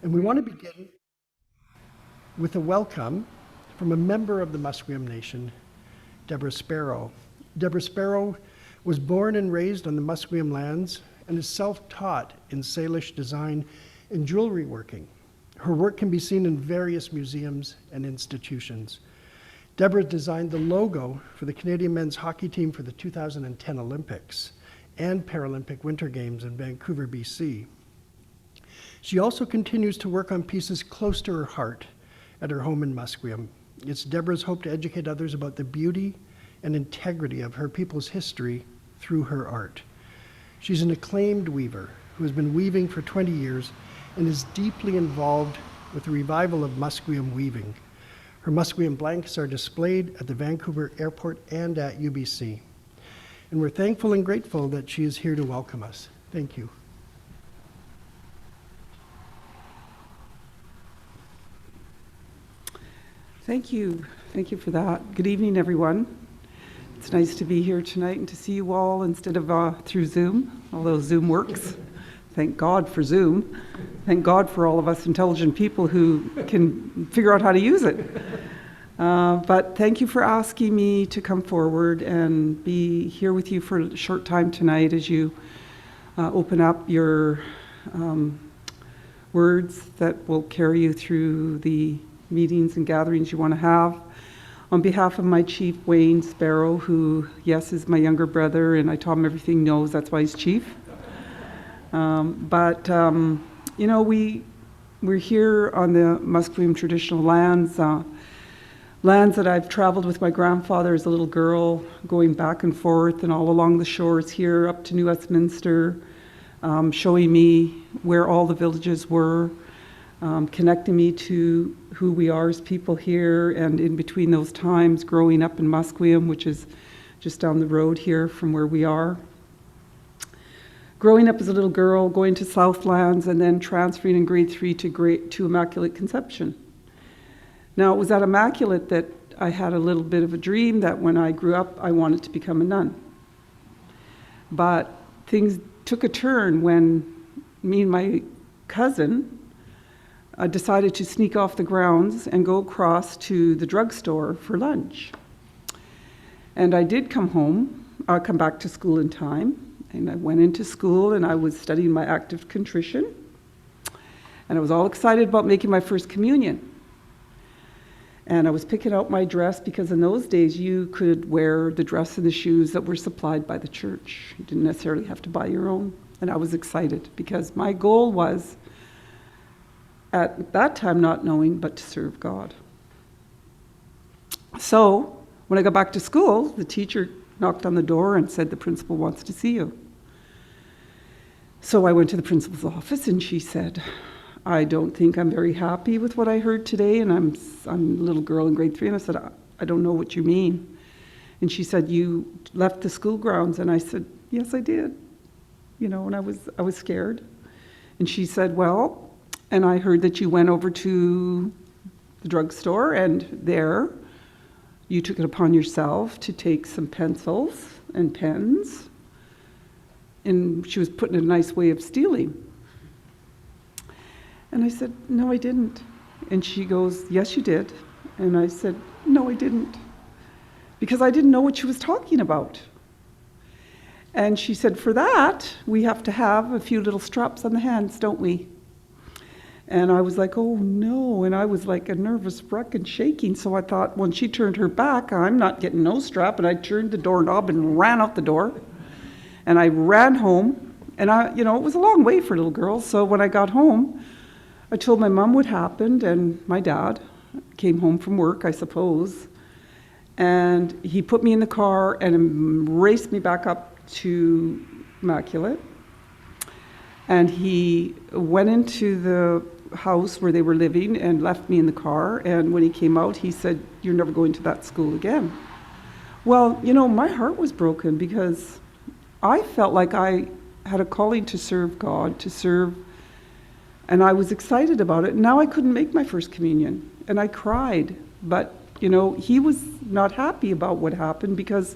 And we want to begin with a welcome from a member of the Musqueam Nation, Deborah Sparrow. Deborah Sparrow was born and raised on the Musqueam lands and is self-taught in Salish design and jewelry working. Her work can be seen in various museums and institutions. Deborah designed the logo for the Canadian men's hockey team for the 2010 Olympics and Paralympic Winter Games in Vancouver, BC. She also continues to work on pieces close to her heart at her home in Musqueam. It's Deborah's hope to educate others about the beauty and integrity of her people's history through her art. She's an acclaimed weaver who has been weaving for 20 years and is deeply involved with the revival of Musqueam weaving. Her Musqueam blankets are displayed at the Vancouver Airport and at UBC. And we're thankful and grateful that she is here to welcome us. Thank you. Thank you. Thank you for that. Good evening, everyone. It's nice to be here tonight and to see you all instead of through Zoom, although Zoom works. Thank God for Zoom. Thank God for all of us intelligent people who can figure out how to use it. But thank you for asking me to come forward and be here with you for a short time tonight as you open up your words that will carry you through the meetings and gatherings you want to have. On behalf of my chief, Wayne Sparrow, who, yes, is my younger brother, and I taught him everything he knows, that's why he's chief. You know, we're here on the Musqueam traditional lands, lands that I've traveled with my grandfather as a little girl, going back and forth and all along the shores here up to New Westminster, showing me where all the villages were, connecting me to who we are as people here, and in between those times growing up in Musqueam, which is just down the road here from where we are. Growing up as a little girl, going to Southlands, and then transferring in grade 3 to Immaculate Conception. Now, it was at Immaculate that I had a little bit of a dream that when I grew up, I wanted to become a nun. But things took a turn when me and my cousin decided to sneak off the grounds and go across to the drugstore for lunch. And I did come back to school in time, and I went into school and I was studying my active contrition, and I was all excited about making my first communion. And I was picking out my dress because in those days you could wear the dress and the shoes that were supplied by the church. You didn't necessarily have to buy your own. And I was excited because my goal was, at that time, not knowing, but to serve God. So when I got back to school, the teacher knocked on the door and said, "The principal wants to see you." So I went to the principal's office and she said, "I don't think I'm very happy with what I heard today." And I'm a little girl in grade 3, and I said, I don't know what you mean. And she said, "You left the school grounds." And I said, "Yes, I did." You know, and I was scared. And she said, "Well, and I heard that you went over to the drugstore, and there you took it upon yourself to take some pencils and pens." And she was putting it a nice way of stealing. And I said, "No, I didn't." And she goes, "Yes, you did." And I said, "No, I didn't." Because I didn't know what she was talking about. And she said, "For that, we have to have a few little straps on the hands, don't we?" And I was like, "Oh no," and I was like a nervous wreck and shaking. So I thought, when she turned her back, I'm not getting no strap, and I turned the doorknob and ran out the door. And I ran home, and it was a long way for a little girl. So when I got home, I told my mom what happened, and my dad came home from work, I suppose. And he put me in the car and raced me back up to Immaculate. And he went into the house where they were living and left me in the car. And when he came out, he said, "You're never going to that school again." Well, my heart was broken because I felt like I had a calling to serve God, and I was excited about it. Now I couldn't make my first communion, and I cried. But, he was not happy about what happened because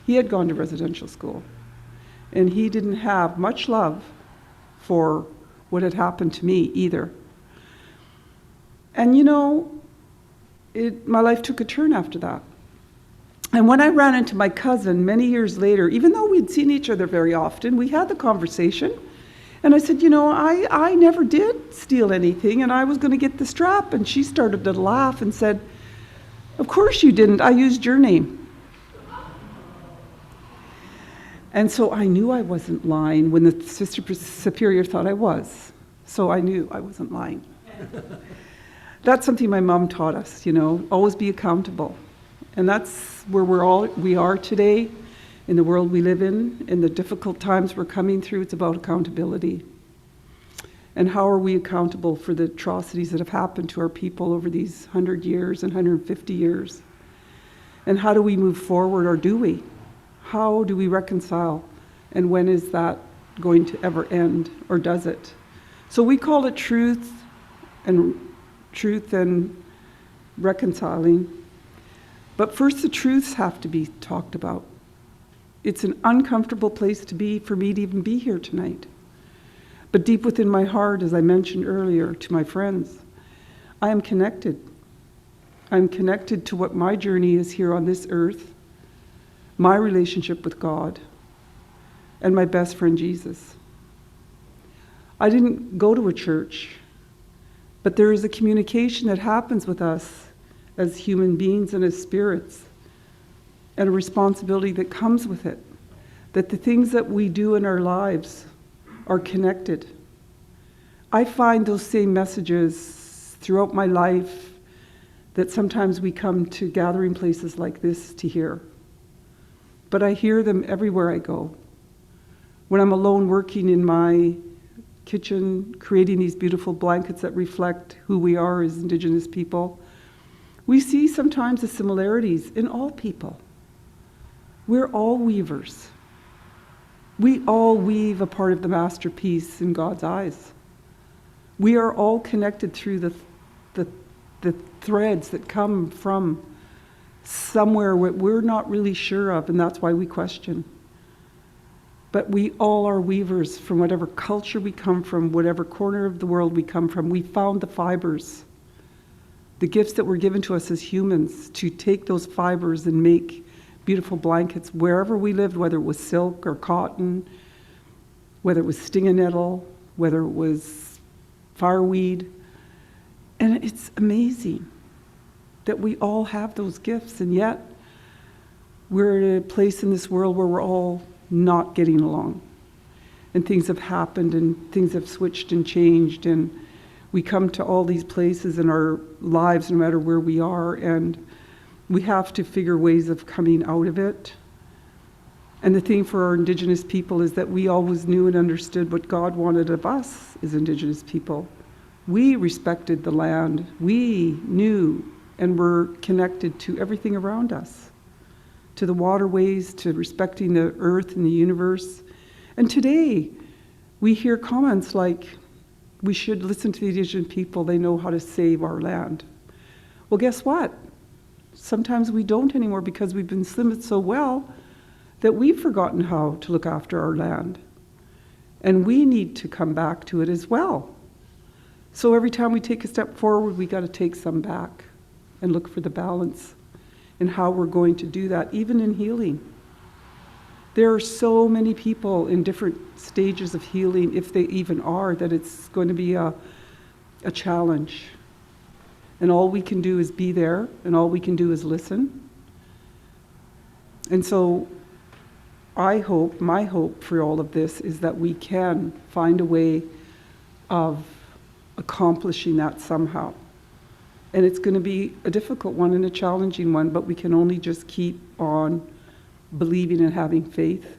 he had gone to residential school, and he didn't have much love for what had happened to me either. And my life took a turn after that. And when I ran into my cousin many years later, even though we'd seen each other very often, we had the conversation. And I said, I never did steal anything, and I was going to get the strap. And she started to laugh and said, of course you didn't. I used your name. And so I knew I wasn't lying when the Sister Superior thought I was. So I knew I wasn't lying. That's something my mom taught us, always be accountable. And that's where we are today in the world we live in the difficult times we're coming through. It's about accountability. And how are we accountable for the atrocities that have happened to our people over these 100 years and 150 years? And how do we move forward, or do we? How do we reconcile? And when is that going to ever end, or does it? So we call it truth and reconciling. But first, the truths have to be talked about. It's an uncomfortable place to be for me to even be here tonight. But deep within my heart, as I mentioned earlier to my friends, I am connected. I'm connected to what my journey is here on this earth, my relationship with God, and my best friend Jesus. I didn't go to a church, but there is a communication that happens with us as human beings and as spirits, and a responsibility that comes with it, that the things that we do in our lives are connected. I find those same messages throughout my life that sometimes we come to gathering places like this to hear. But I hear them everywhere I go. When I'm alone working in my kitchen, creating these beautiful blankets that reflect who we are as Indigenous people, we see sometimes the similarities in all people. We're all weavers. We all weave a part of the masterpiece in God's eyes. We are all connected through the threads that come from somewhere we're not really sure of, and that's why we question. But we all are weavers from whatever culture we come from, whatever corner of the world we come from. We found the fibers, the gifts that were given to us as humans, to take those fibers and make beautiful blankets wherever we lived, whether it was silk or cotton, whether it was stinging nettle, whether it was fireweed. And it's amazing that we all have those gifts, and yet we're at a place in this world where we're all not getting along. And things have happened, and things have switched and changed, and we come to all these places in our lives, no matter where we are, and we have to figure ways of coming out of it. And the thing for our Indigenous people is that we always knew and understood what God wanted of us as Indigenous people. We respected the land. We knew and were connected to everything around us, to the waterways, to respecting the earth and the universe. And today, we hear comments like, we should listen to the Indigenous people, they know how to save our land. Well, guess what? Sometimes we don't anymore because we've been slimming so well that we've forgotten how to look after our land. And we need to come back to it as well. So every time we take a step forward, we got to take some back and look for the balance in how we're going to do that, even in healing. There are so many people in different stages of healing, if they even are, that it's going to be a challenge. And all we can do is be there, and all we can do is listen. And so my hope for all of this is that we can find a way of accomplishing that somehow. And it's going to be a difficult one and a challenging one, but we can only just keep on believing and having faith,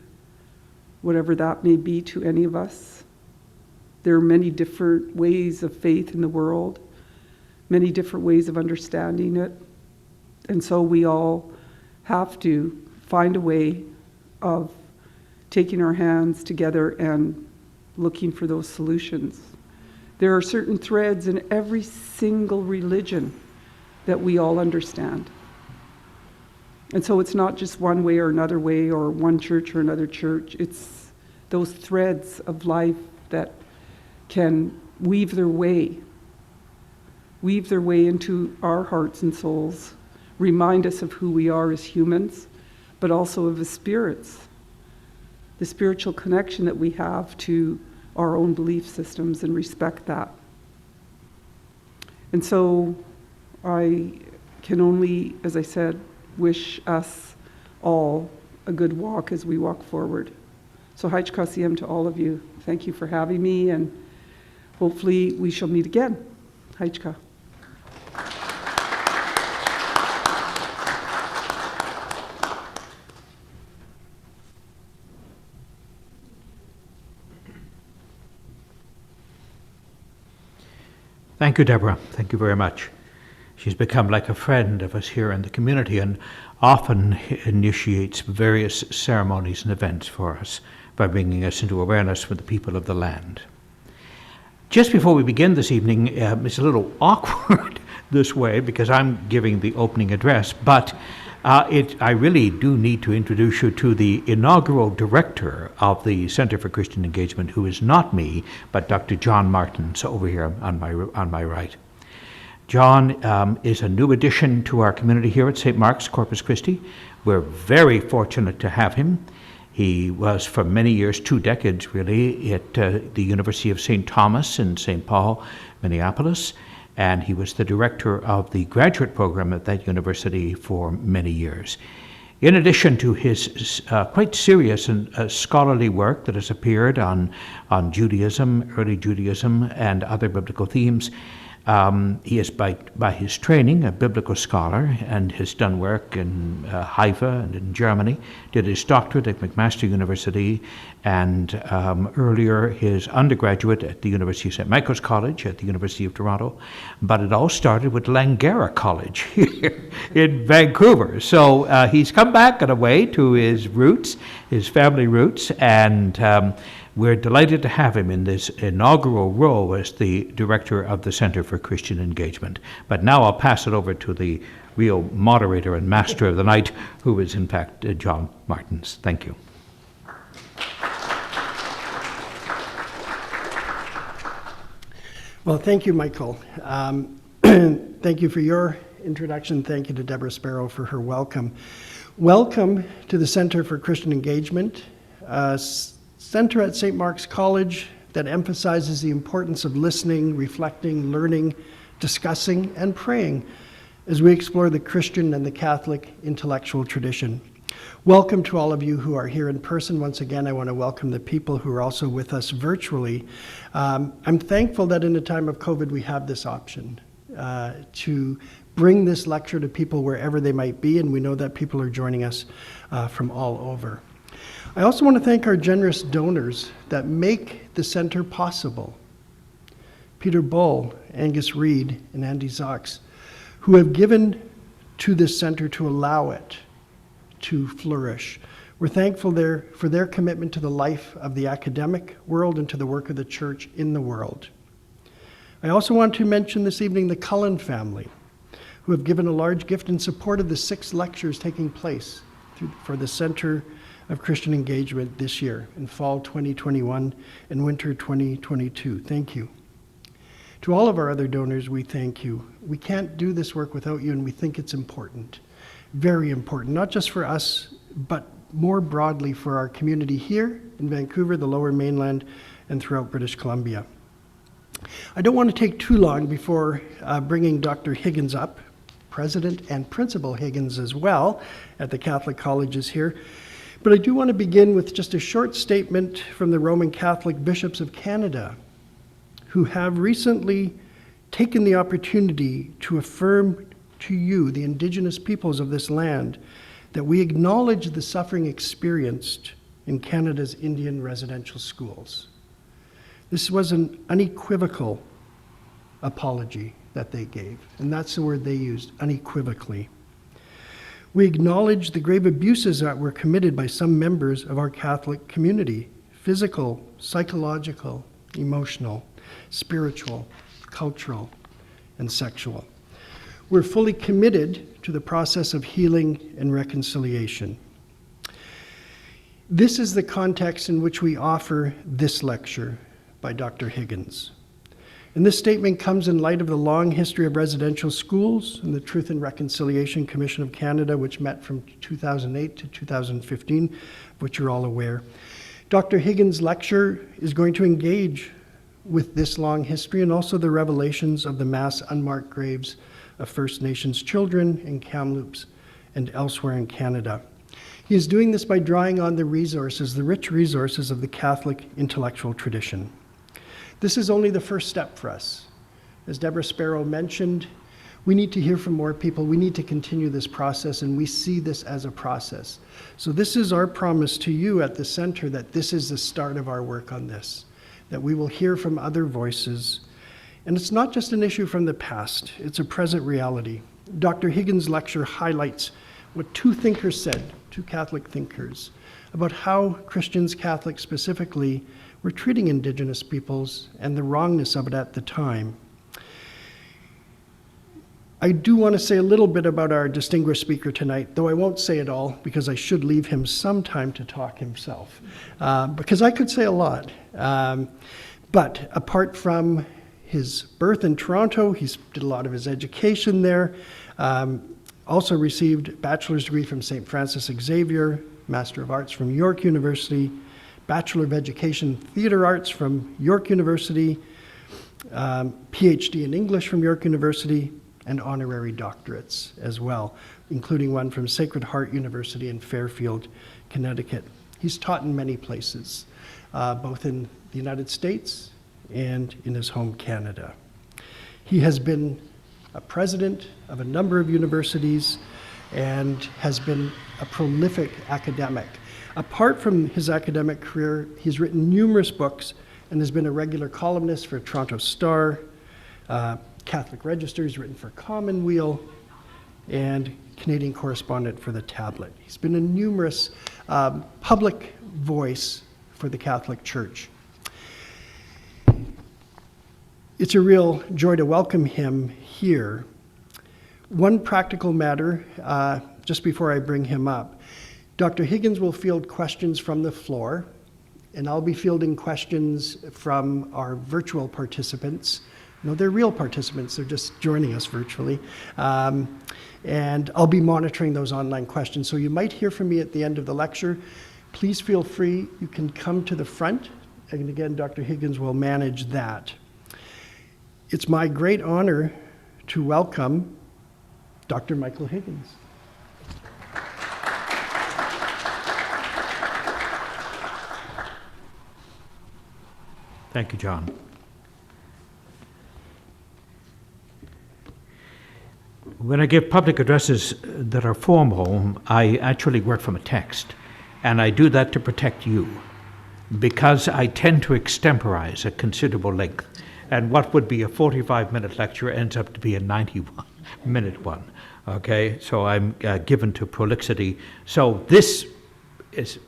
whatever that may be to any of us. There are many different ways of faith in the world, many different ways of understanding it. And so we all have to find a way of taking our hands together and looking for those solutions. There are certain threads in every single religion that we all understand. And so it's not just one way or another way, or one church or another church. It's those threads of life that can weave their way weave their way into our hearts and souls, remind us of who we are as humans, but also of as spirits, the spiritual connection that we have to our own belief systems, and respect that. And so I can only, as I said, wish us all a good walk as we walk forward. So Hajj Kasiyam to all of you. Thank you for having me, and hopefully we shall meet again. Hajj Ka. Thank you, Deborah. Thank you very much. She's become like a friend of us here in the community and often initiates various ceremonies and events for us by bringing us into awareness with the people of the land. Just before we begin this evening, it's a little awkward this way because I'm giving the opening address, but I really do need to introduce you to the inaugural director of the Center for Christian Engagement, who is not me, but Dr. John Martins over here on my right. John is a new addition to our community here at St. Mark's, Corpus Christi. We're very fortunate to have him. He was for many years, 2 decades really, at the University of St. Thomas in St. Paul, Minneapolis, and he was the director of the graduate program at that university for many years. In addition to his quite serious and scholarly work that has appeared on Judaism, early Judaism, and other biblical themes, he is by his training a biblical scholar and has done work in Haifa and in Germany, did his doctorate at McMaster University, and earlier his undergraduate at the University of St. Michael's College at the University of Toronto. But it all started with Langara College here in Vancouver. So he's come back in a way to his roots, his family roots, and we're delighted to have him in this inaugural role as the director of the Center for Christian Engagement. But now I'll pass it over to the real moderator and master of the night, who is in fact John Martins. Thank you. Well, thank you, Michael. Thank you for your introduction. Thank you to Deborah Sparrow for her welcome. Welcome to the Center for Christian Engagement, center at St. Mark's College that emphasizes the importance of listening, reflecting, learning, discussing, and praying as we explore the Christian and the Catholic intellectual tradition. Welcome to all of you who are here in person. Once again, I want to welcome the people who are also with us virtually. I'm thankful that in a time of COVID we have this option to bring this lecture to people wherever they might be, and we know that people are joining us from all over. I also want to thank our generous donors that make the center possible. Peter Bull, Angus Reed, and Andy Zox, who have given to this center to allow it to flourish. We're thankful for their commitment to the life of the academic world and to the work of the church in the world. I also want to mention this evening the Cullen family, who have given a large gift in support of the 6 lectures taking place for the Center of Christian Engagement this year in fall 2021 and winter 2022. Thank you. To all of our other donors, we thank you. We can't do this work without you, and we think it's important, very important, not just for us, but more broadly for our community here in Vancouver, the Lower Mainland, and throughout British Columbia. I don't want to take too long before bringing Dr. Higgins up, President and Principal Higgins as well, at the Catholic colleges here. But I do want to begin with just a short statement from the Roman Catholic Bishops of Canada, who have recently taken the opportunity to affirm to you, the Indigenous peoples of this land, that we acknowledge the suffering experienced in Canada's Indian residential schools. This was an unequivocal apology that they gave, and that's the word they used, unequivocally. We acknowledge the grave abuses that were committed by some members of our Catholic community, physical, psychological, emotional, spiritual, cultural, and sexual. We're fully committed to the process of healing and reconciliation. This is the context in which we offer this lecture by Dr. Higgins. And this statement comes in light of the long history of residential schools and the Truth and Reconciliation Commission of Canada, which met from 2008 to 2015, which you're all aware. Dr. Higgins' lecture is going to engage with this long history and also the revelations of the mass unmarked graves of First Nations children in Kamloops and elsewhere in Canada. He is doing this by drawing on the resources, the rich resources of the Catholic intellectual tradition. This is only the first step for us. As Deborah Sparrow mentioned, we need to hear from more people. We need to continue this process, and we see this as a process. So this is our promise to you at the center, that this is the start of our work on this, that we will hear from other voices. And it's not just an issue from the past, it's a present reality. Dr. Higgins' lecture highlights what two thinkers said, two Catholic thinkers, about how Christians, Catholics specifically, were treating Indigenous peoples and the wrongness of it at the time. I do want to say a little bit about our distinguished speaker tonight, though I won't say it all because I should leave him some time to talk himself, because I could say a lot. But apart from his birth in Toronto, he did a lot of his education there, also received a bachelor's degree from St. Francis Xavier, Master of Arts from York University, Bachelor of Education Theatre Arts from York University, PhD in English from York University, and honorary doctorates as well, including one from Sacred Heart University in Fairfield, Connecticut. He's taught in many places, both in the United States and in his home Canada. He has been a president of a number of universities and has been a prolific academic. Apart from his academic career, he's written numerous books and has been a regular columnist for Toronto Star, Catholic Register. He's written for Commonweal, and Canadian correspondent for The Tablet. He's been a numerous public voice for the Catholic Church. It's a real joy to welcome him here. One practical matter, just before I bring him up. Dr. Higgins will field questions from the floor, and I'll be fielding questions from our virtual participants. No, they're real participants, they're just joining us virtually. And I'll be monitoring those online questions. So you might hear from me at the end of the lecture. Please feel free, you can come to the front, and again, Dr. Higgins will manage that. It's my great honor to welcome Dr. Michael Higgins. Thank you, John. When I give public addresses that are formal, I actually work from a text, and I do that to protect you, because I tend to extemporize at considerable length, and what would be a 45-minute lecture ends up to be a 91-minute one, okay? So I'm given to prolixity. So this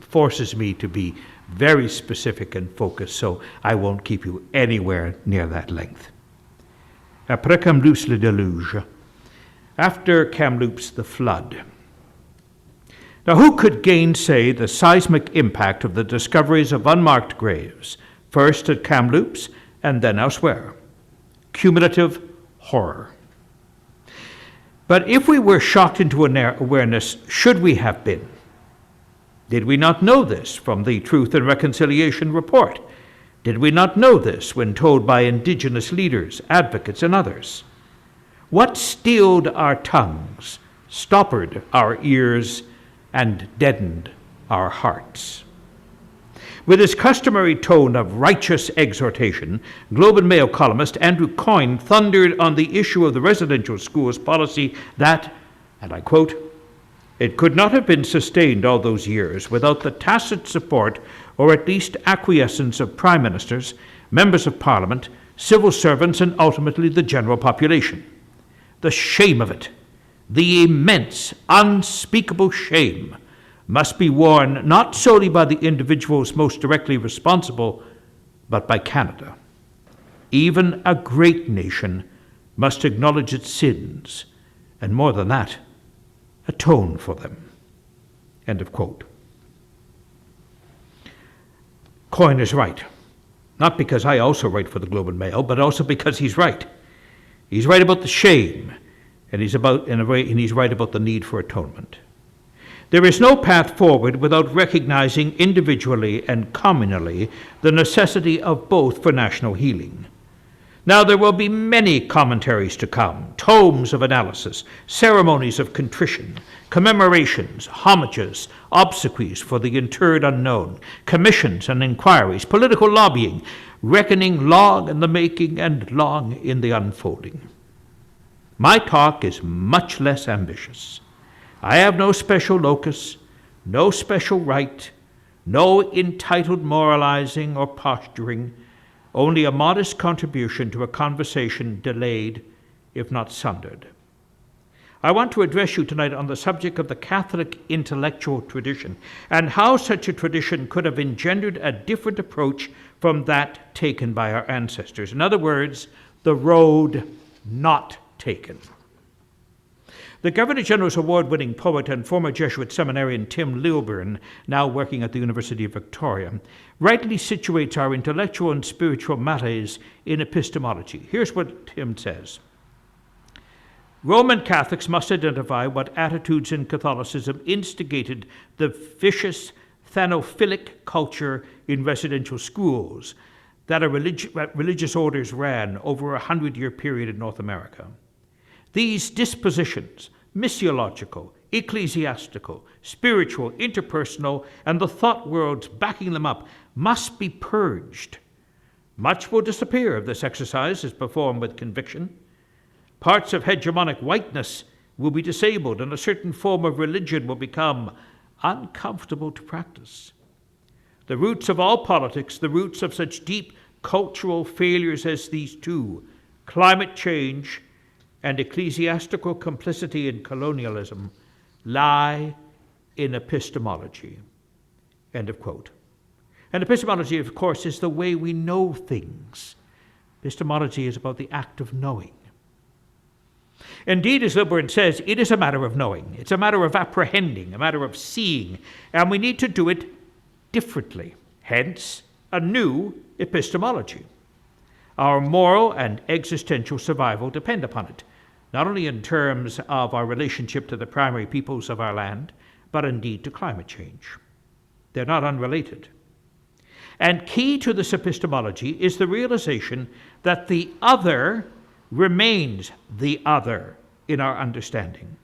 forces me to be very specific and focused, so I won't keep you anywhere near that length. Après Kamloops le déluge. After Kamloops, the flood. Now, who could gainsay the seismic impact of the discoveries of unmarked graves, first at Kamloops and then elsewhere? Cumulative horror. But if we were shocked into awareness, should we have been? Did we not know this from the Truth and Reconciliation report? Did we not know this when told by Indigenous leaders, advocates, and others? What stilled our tongues, stoppered our ears, and deadened our hearts? With his customary tone of righteous exhortation, Globe and Mail columnist Andrew Coyne thundered on the issue of the residential schools policy that, and I quote, "It could not have been sustained all those years without the tacit support or at least acquiescence of prime ministers, members of parliament, civil servants, and ultimately the general population. The shame of it, the immense, unspeakable shame, must be worn not solely by the individuals most directly responsible, but by Canada. Even a great nation must acknowledge its sins, and more than that, atone for them." End of quote. Coyne is right. Not because I also write for the Globe and Mail, but also because he's right. He's right about the shame, and he's right about the need for atonement. There is no path forward without recognizing individually and communally the necessity of both for national healing. Now there will be many commentaries to come, tomes of analysis, ceremonies of contrition, commemorations, homages, obsequies for the interred unknown, commissions and inquiries, political lobbying, reckoning long in the making and long in the unfolding. My talk is much less ambitious. I have no special locus, no special rite, no entitled moralizing or posturing, only a modest contribution to a conversation delayed, if not sundered. I want to address you tonight on the subject of the Catholic intellectual tradition and how such a tradition could have engendered a different approach from that taken by our ancestors. In other words, the road not taken. The Governor-General's Award-winning poet and former Jesuit seminarian Tim Lilburn, now working at the University of Victoria, rightly situates our intellectual and spiritual malaise in epistemology. Here's what Tim says. Roman Catholics must identify what attitudes in Catholicism instigated the vicious thanophilic culture in residential schools that religious orders ran over a 100-year period in North America. These dispositions, missiological, ecclesiastical, spiritual, interpersonal, and the thought worlds backing them up, must be purged. Much will disappear if this exercise is performed with conviction. Parts of hegemonic whiteness will be disabled, and a certain form of religion will become uncomfortable to practice. The roots of all politics, the roots of such deep cultural failures as these two, climate change and ecclesiastical complicity in colonialism, lie in epistemology. End of quote. And epistemology, of course, is the way we know things. Epistemology is about the act of knowing. Indeed, as Lilburn says, it is a matter of knowing. It's a matter of apprehending, a matter of seeing, and we need to do it differently. Hence, a new epistemology. Our moral and existential survival depend upon it, not only in terms of our relationship to the primary peoples of our land, but indeed to climate change. They're not unrelated. And key to this epistemology is the realization that the other remains the other in our understanding,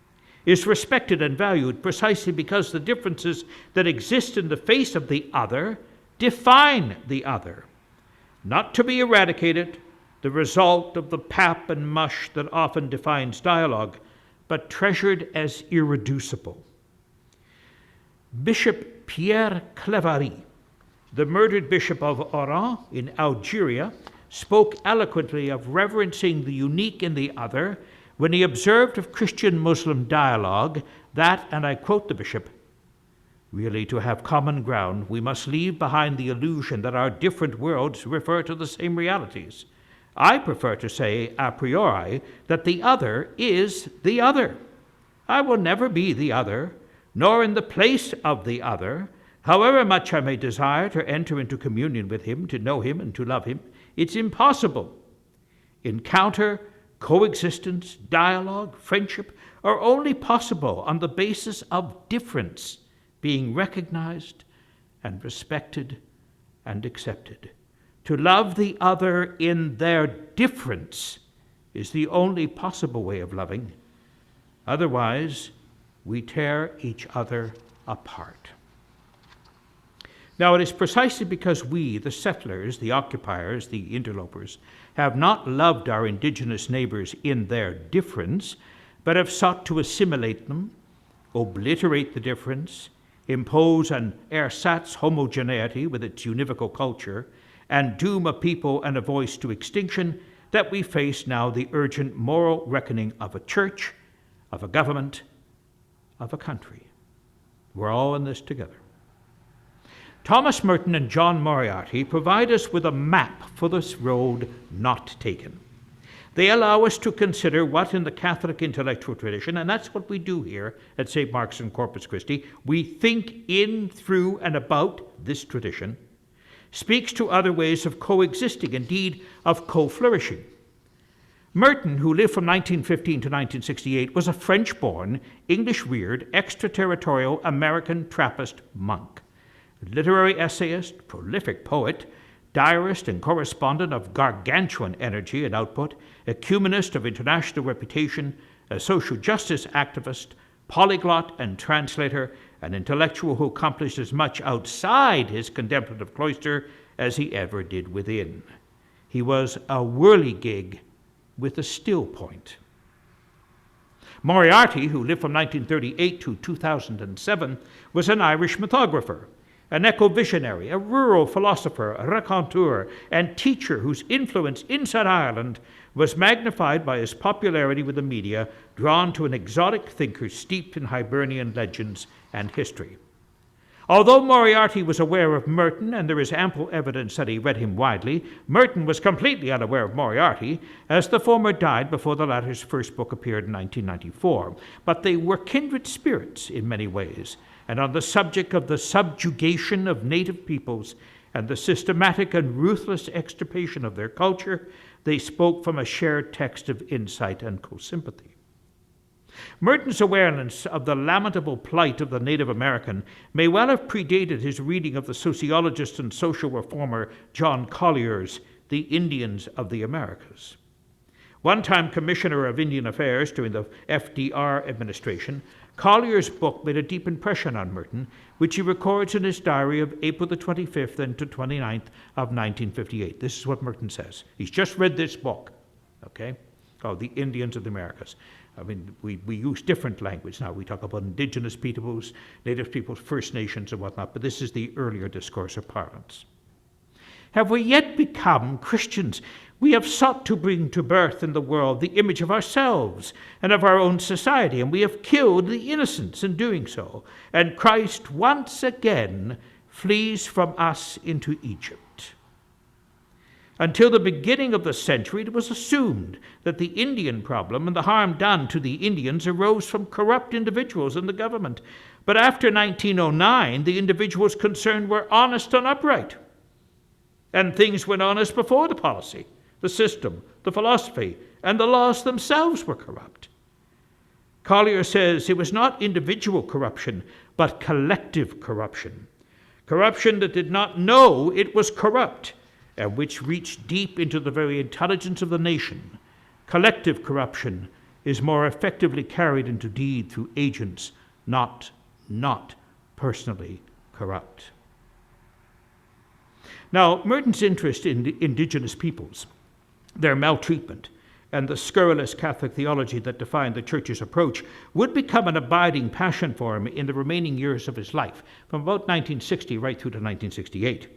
is respected and valued precisely because the differences that exist in the face of the other define the other, not to be eradicated, the result of the pap and mush that often defines dialogue, but treasured as irreducible. Bishop Pierre Claverie, the murdered bishop of Oran in Algeria, spoke eloquently of reverencing the unique in the other when he observed of Christian-Muslim dialogue that, and I quote the bishop, "Really, to have common ground, we must leave behind the illusion that our different worlds refer to the same realities. I prefer to say a priori that the other is the other. I will never be the other, nor in the place of the other. However much I may desire to enter into communion with him, to know him and to love him, it's impossible. Encounter, coexistence, dialogue, friendship are only possible on the basis of difference, being recognized and respected and accepted. To love the other in their difference is the only possible way of loving. Otherwise, we tear each other apart." Now, it is precisely because we, the settlers, the occupiers, the interlopers, have not loved our indigenous neighbors in their difference, but have sought to assimilate them, obliterate the difference, impose an ersatz homogeneity with its univocal culture, and doom a people and a voice to extinction, that we face now the urgent moral reckoning of a church, of a government, of a country. We're all in this together. Thomas Merton and John Moriarty provide us with a map for this road not taken. They allow us to consider what in the Catholic intellectual tradition, and that's what we do here at St. Mark's and Corpus Christi, we think in, through, and about this tradition, speaks to other ways of coexisting, indeed of co-flourishing. Merton, who lived from 1915 to 1968, was a French-born, English-reared, extraterritorial American Trappist monk, literary essayist, prolific poet, diarist and correspondent of gargantuan energy and output, ecumenist of international reputation, a social justice activist, polyglot and translator, an intellectual who accomplished as much outside his contemplative cloister as he ever did within. He was a whirligig with a still point. Moriarty, who lived from 1938 to 2007, was an Irish mythographer, an eco-visionary, a rural philosopher, a raconteur, and teacher whose influence inside Ireland was magnified by his popularity with the media, drawn to an exotic thinker steeped in Hibernian legends and history. Although Moriarty was aware of Merton, and there is ample evidence that he read him widely, Merton was completely unaware of Moriarty, as the former died before the latter's first book appeared in 1994. But they were kindred spirits in many ways, and on the subject of the subjugation of native peoples and the systematic and ruthless extirpation of their culture, they spoke from a shared text of insight and co-sympathy. Merton's awareness of the lamentable plight of the Native American may well have predated his reading of the sociologist and social reformer John Collier's The Indians of the Americas. One-time Commissioner of Indian Affairs during the FDR administration, Collier's book made a deep impression on Merton, which he records in his diary of April the 25th and to 29th of 1958. This is what Merton says. He's just read this book, okay, called The Indians of the Americas. I mean, we use different language now. We talk about indigenous peoples, native peoples, First Nations, and whatnot, but this is the earlier discourse of parlance. Have we yet become Christians? We have sought to bring to birth in the world the image of ourselves and of our own society, and we have killed the innocents in doing so. And Christ once again flees from us into Egypt. Until the beginning of the century, it was assumed that the Indian problem and the harm done to the Indians arose from corrupt individuals in the government. But after 1909, the individuals concerned were honest and upright. And things went on as before the policy. The system, the philosophy, and the laws themselves were corrupt. Collier says it was not individual corruption, but collective corruption. Corruption that did not know it was corrupt, and which reached deep into the very intelligence of the nation. Collective corruption is more effectively carried into deed through agents not personally corrupt. Now, Merton's interest in the indigenous peoples, their maltreatment, and the scurrilous Catholic theology that defined the Church's approach would become an abiding passion for him in the remaining years of his life, from about 1960 right through to 1968.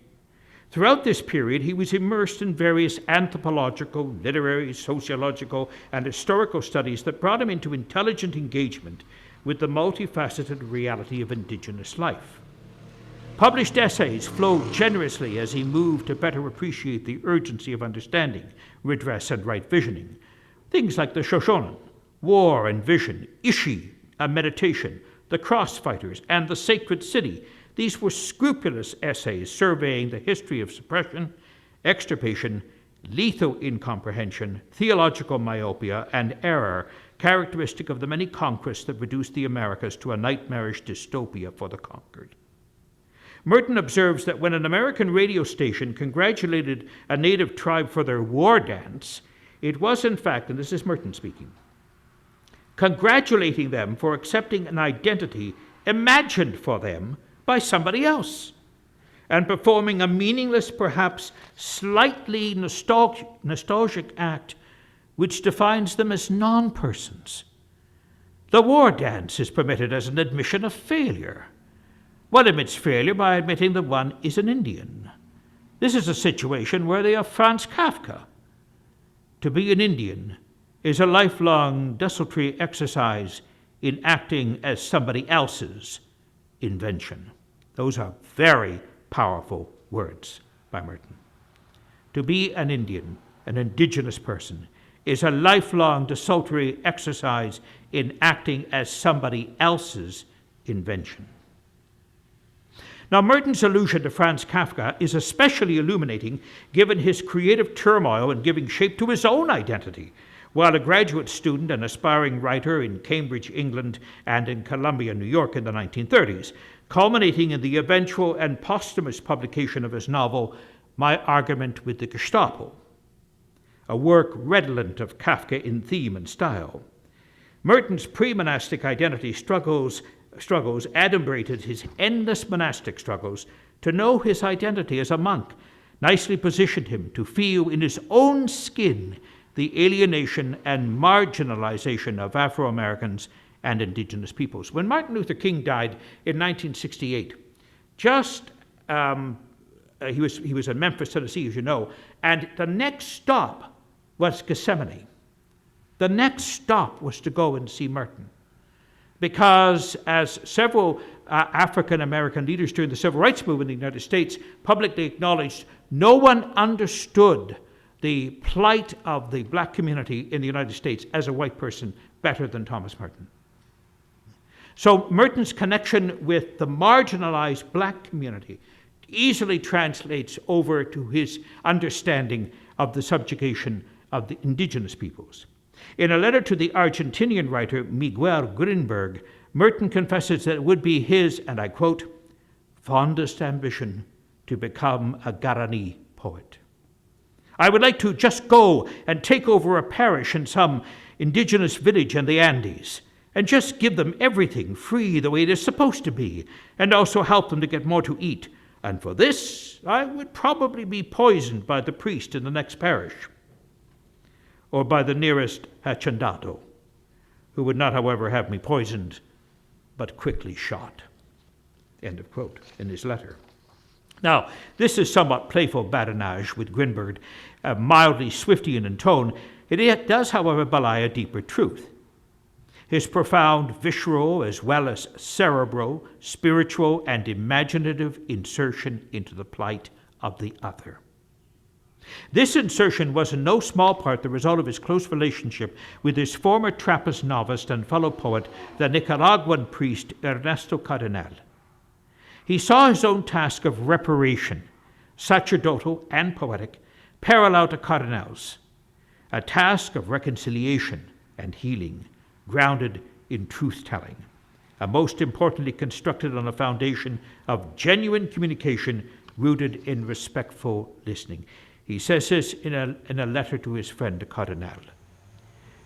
Throughout this period, he was immersed in various anthropological, literary, sociological, and historical studies that brought him into intelligent engagement with the multifaceted reality of indigenous life. Published essays flowed generously as he moved to better appreciate the urgency of understanding, redress, and right visioning. Things like the Shoshonen, War and Vision, Ishi, a meditation, the Crossfighters, and the Sacred City. These were scrupulous essays surveying the history of suppression, extirpation, lethal incomprehension, theological myopia, and error, characteristic of the many conquests that reduced the Americas to a nightmarish dystopia for the conquered. Merton observes that when an American radio station congratulated a native tribe for their war dance, it was in fact, and this is Merton speaking, congratulating them for accepting an identity imagined for them by somebody else, and performing a meaningless, perhaps slightly nostalgic act which defines them as non-persons. The war dance is permitted as an admission of failure. One admits failure by admitting that one is an Indian. This is a situation worthy of Franz Kafka. To be an Indian is a lifelong desultory exercise in acting as somebody else's invention. Those are very powerful words by Merton. To be an Indian, an indigenous person, is a lifelong desultory exercise in acting as somebody else's invention. Now, Merton's allusion to Franz Kafka is especially illuminating given his creative turmoil in giving shape to his own identity. While a graduate student and aspiring writer in Cambridge, England, and in Columbia, New York in the 1930s, culminating in the eventual and posthumous publication of his novel, My Argument with the Gestapo, a work redolent of Kafka in theme and style. Merton's pre-monastic identity struggles adumbrated his endless monastic struggles to know his identity as a monk, nicely positioned him to feel in his own skin the alienation and marginalization of Afro-Americans and indigenous peoples. When Martin Luther King died in 1968, he was in Memphis, Tennessee, as you know, and the next stop was Gethsemane. The next stop was to go and see Merton, because as several African-American leaders during the Civil Rights Movement in the United States publicly acknowledged, no one understood the plight of the black community in the United States as a white person better than Thomas Merton. So Merton's connection with the marginalized black community easily translates over to his understanding of the subjugation of the indigenous peoples. In a letter to the Argentinian writer Miguel Grinberg, Merton confesses that it would be his, and I quote, fondest ambition to become a Guarani poet. I would like to just go and take over a parish in some indigenous village in the Andes and just give them everything free the way it is supposed to be, and also help them to get more to eat. And for this, I would probably be poisoned by the priest in the next parish, or by the nearest hacendado, who would not, however, have me poisoned, but quickly shot. End of quote in his letter. Now, this is somewhat playful badinage with Grinberg, mildly Swiftian in tone. It does, however, belie a deeper truth. His profound visceral as well as cerebral, spiritual, and imaginative insertion into the plight of the other. This insertion was in no small part the result of his close relationship with his former Trappist novice and fellow poet, the Nicaraguan priest Ernesto Cardenal. He saw his own task of reparation, sacerdotal and poetic, parallel to Cardenal's, a task of reconciliation and healing, grounded in truth-telling, and most importantly constructed on a foundation of genuine communication rooted in respectful listening. He says this in a letter to his friend Cardinal.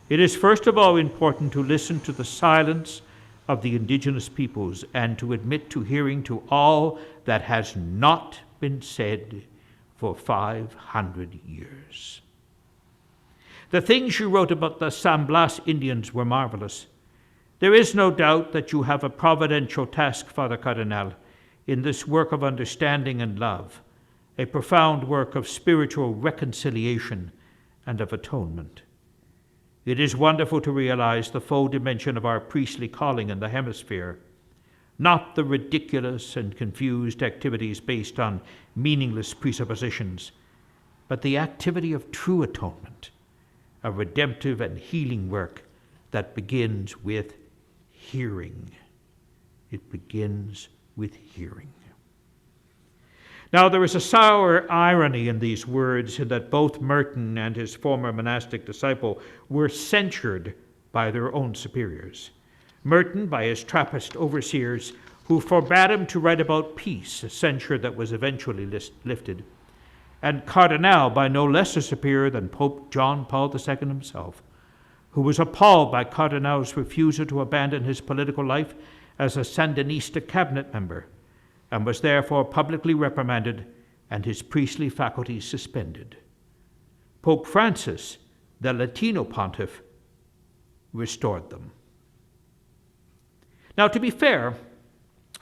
It is first of all important to listen to the silence of the indigenous peoples and to admit to hearing to all that has not been said for 500 years. The things you wrote about the San Blas Indians were marvelous. There is no doubt that you have a providential task, Father Cardinal, in this work of understanding and love, a profound work of spiritual reconciliation and of atonement. It is wonderful to realize the full dimension of our priestly calling in the hemisphere, not the ridiculous and confused activities based on meaningless presuppositions, but the activity of true atonement, a redemptive and healing work that begins with hearing. It begins with hearing. Now, there is a sour irony in these words in that both Merton and his former monastic disciple were censured by their own superiors. Merton by his Trappist overseers, who forbade him to write about peace, a censure that was eventually lifted, and Cardinal by no less a superior than Pope John Paul II himself, who was appalled by Cardinal's refusal to abandon his political life as a Sandinista cabinet member, and was therefore publicly reprimanded and his priestly faculties suspended. Pope Francis, the Latino pontiff, restored them. Now, to be fair,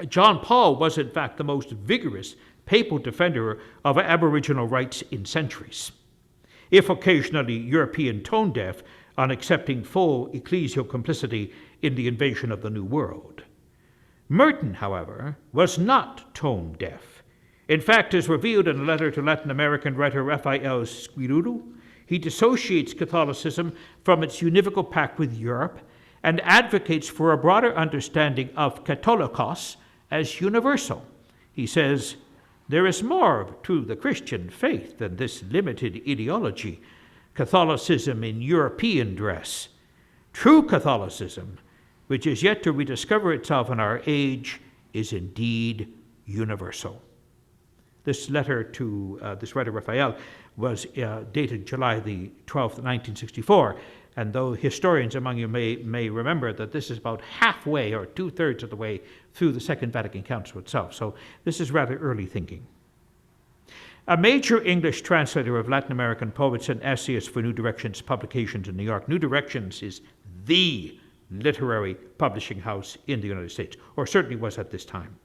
John Paul was in fact the most vigorous papal defender of Aboriginal rights in centuries, if occasionally European tone-deaf on accepting full ecclesial complicity in the invasion of the New World. Merton, however, was not tone-deaf. In fact, as revealed in a letter to Latin American writer Rafael Squiruru, he dissociates Catholicism from its univocal pact with Europe and advocates for a broader understanding of Catholicos as universal, He says, "There is more to the Christian faith than this limited ideology, Catholicism in European dress. True Catholicism, which is yet to rediscover itself in our age, is indeed universal." This letter to this writer, Raphael, was dated July the 12th, 1964. And though historians among you may remember that this is about halfway or two-thirds of the way through the Second Vatican Council itself. So this is rather early thinking. A major English translator of Latin American poets and essayists for New Directions publications in New York. New Directions is the literary publishing house in the United States, or certainly was at this time.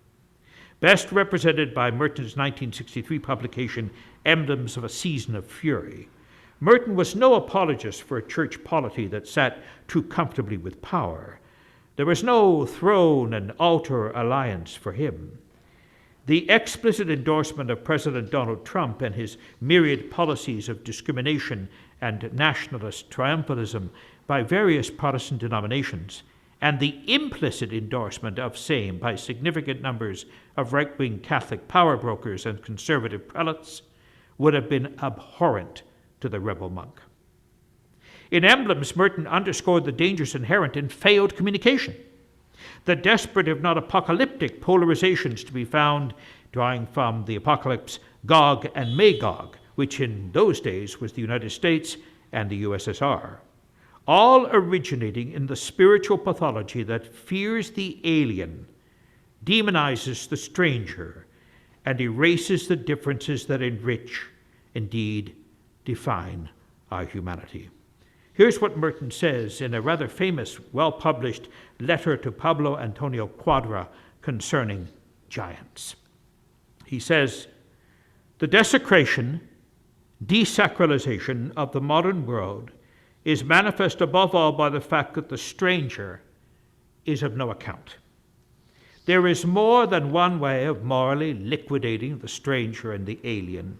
Best represented by Merton's 1963 publication, Emblems of a Season of Fury. Merton was no apologist for a church polity that sat too comfortably with power. There was no throne and altar alliance for him. The explicit endorsement of President Donald Trump and his myriad policies of discrimination and nationalist triumphalism by various Protestant denominations, and the implicit endorsement of same by significant numbers of right-wing Catholic power brokers and conservative prelates, would have been abhorrent to the rebel monk. In Emblems, Merton underscored the dangers inherent in failed communication, the desperate, if not apocalyptic, polarizations to be found, drawing from the apocalypse, Gog and Magog, which in those days was the United States and the USSR, all originating in the spiritual pathology that fears the alien, demonizes the stranger, and erases the differences that enrich, indeed, define our humanity. Here's what Merton says in a rather famous, well-published letter to Pablo Antonio Quadra concerning giants. He says, "The desecration, desacralization of the modern world is manifest above all by the fact that the stranger is of no account. There is more than one way of morally liquidating the stranger and the alien.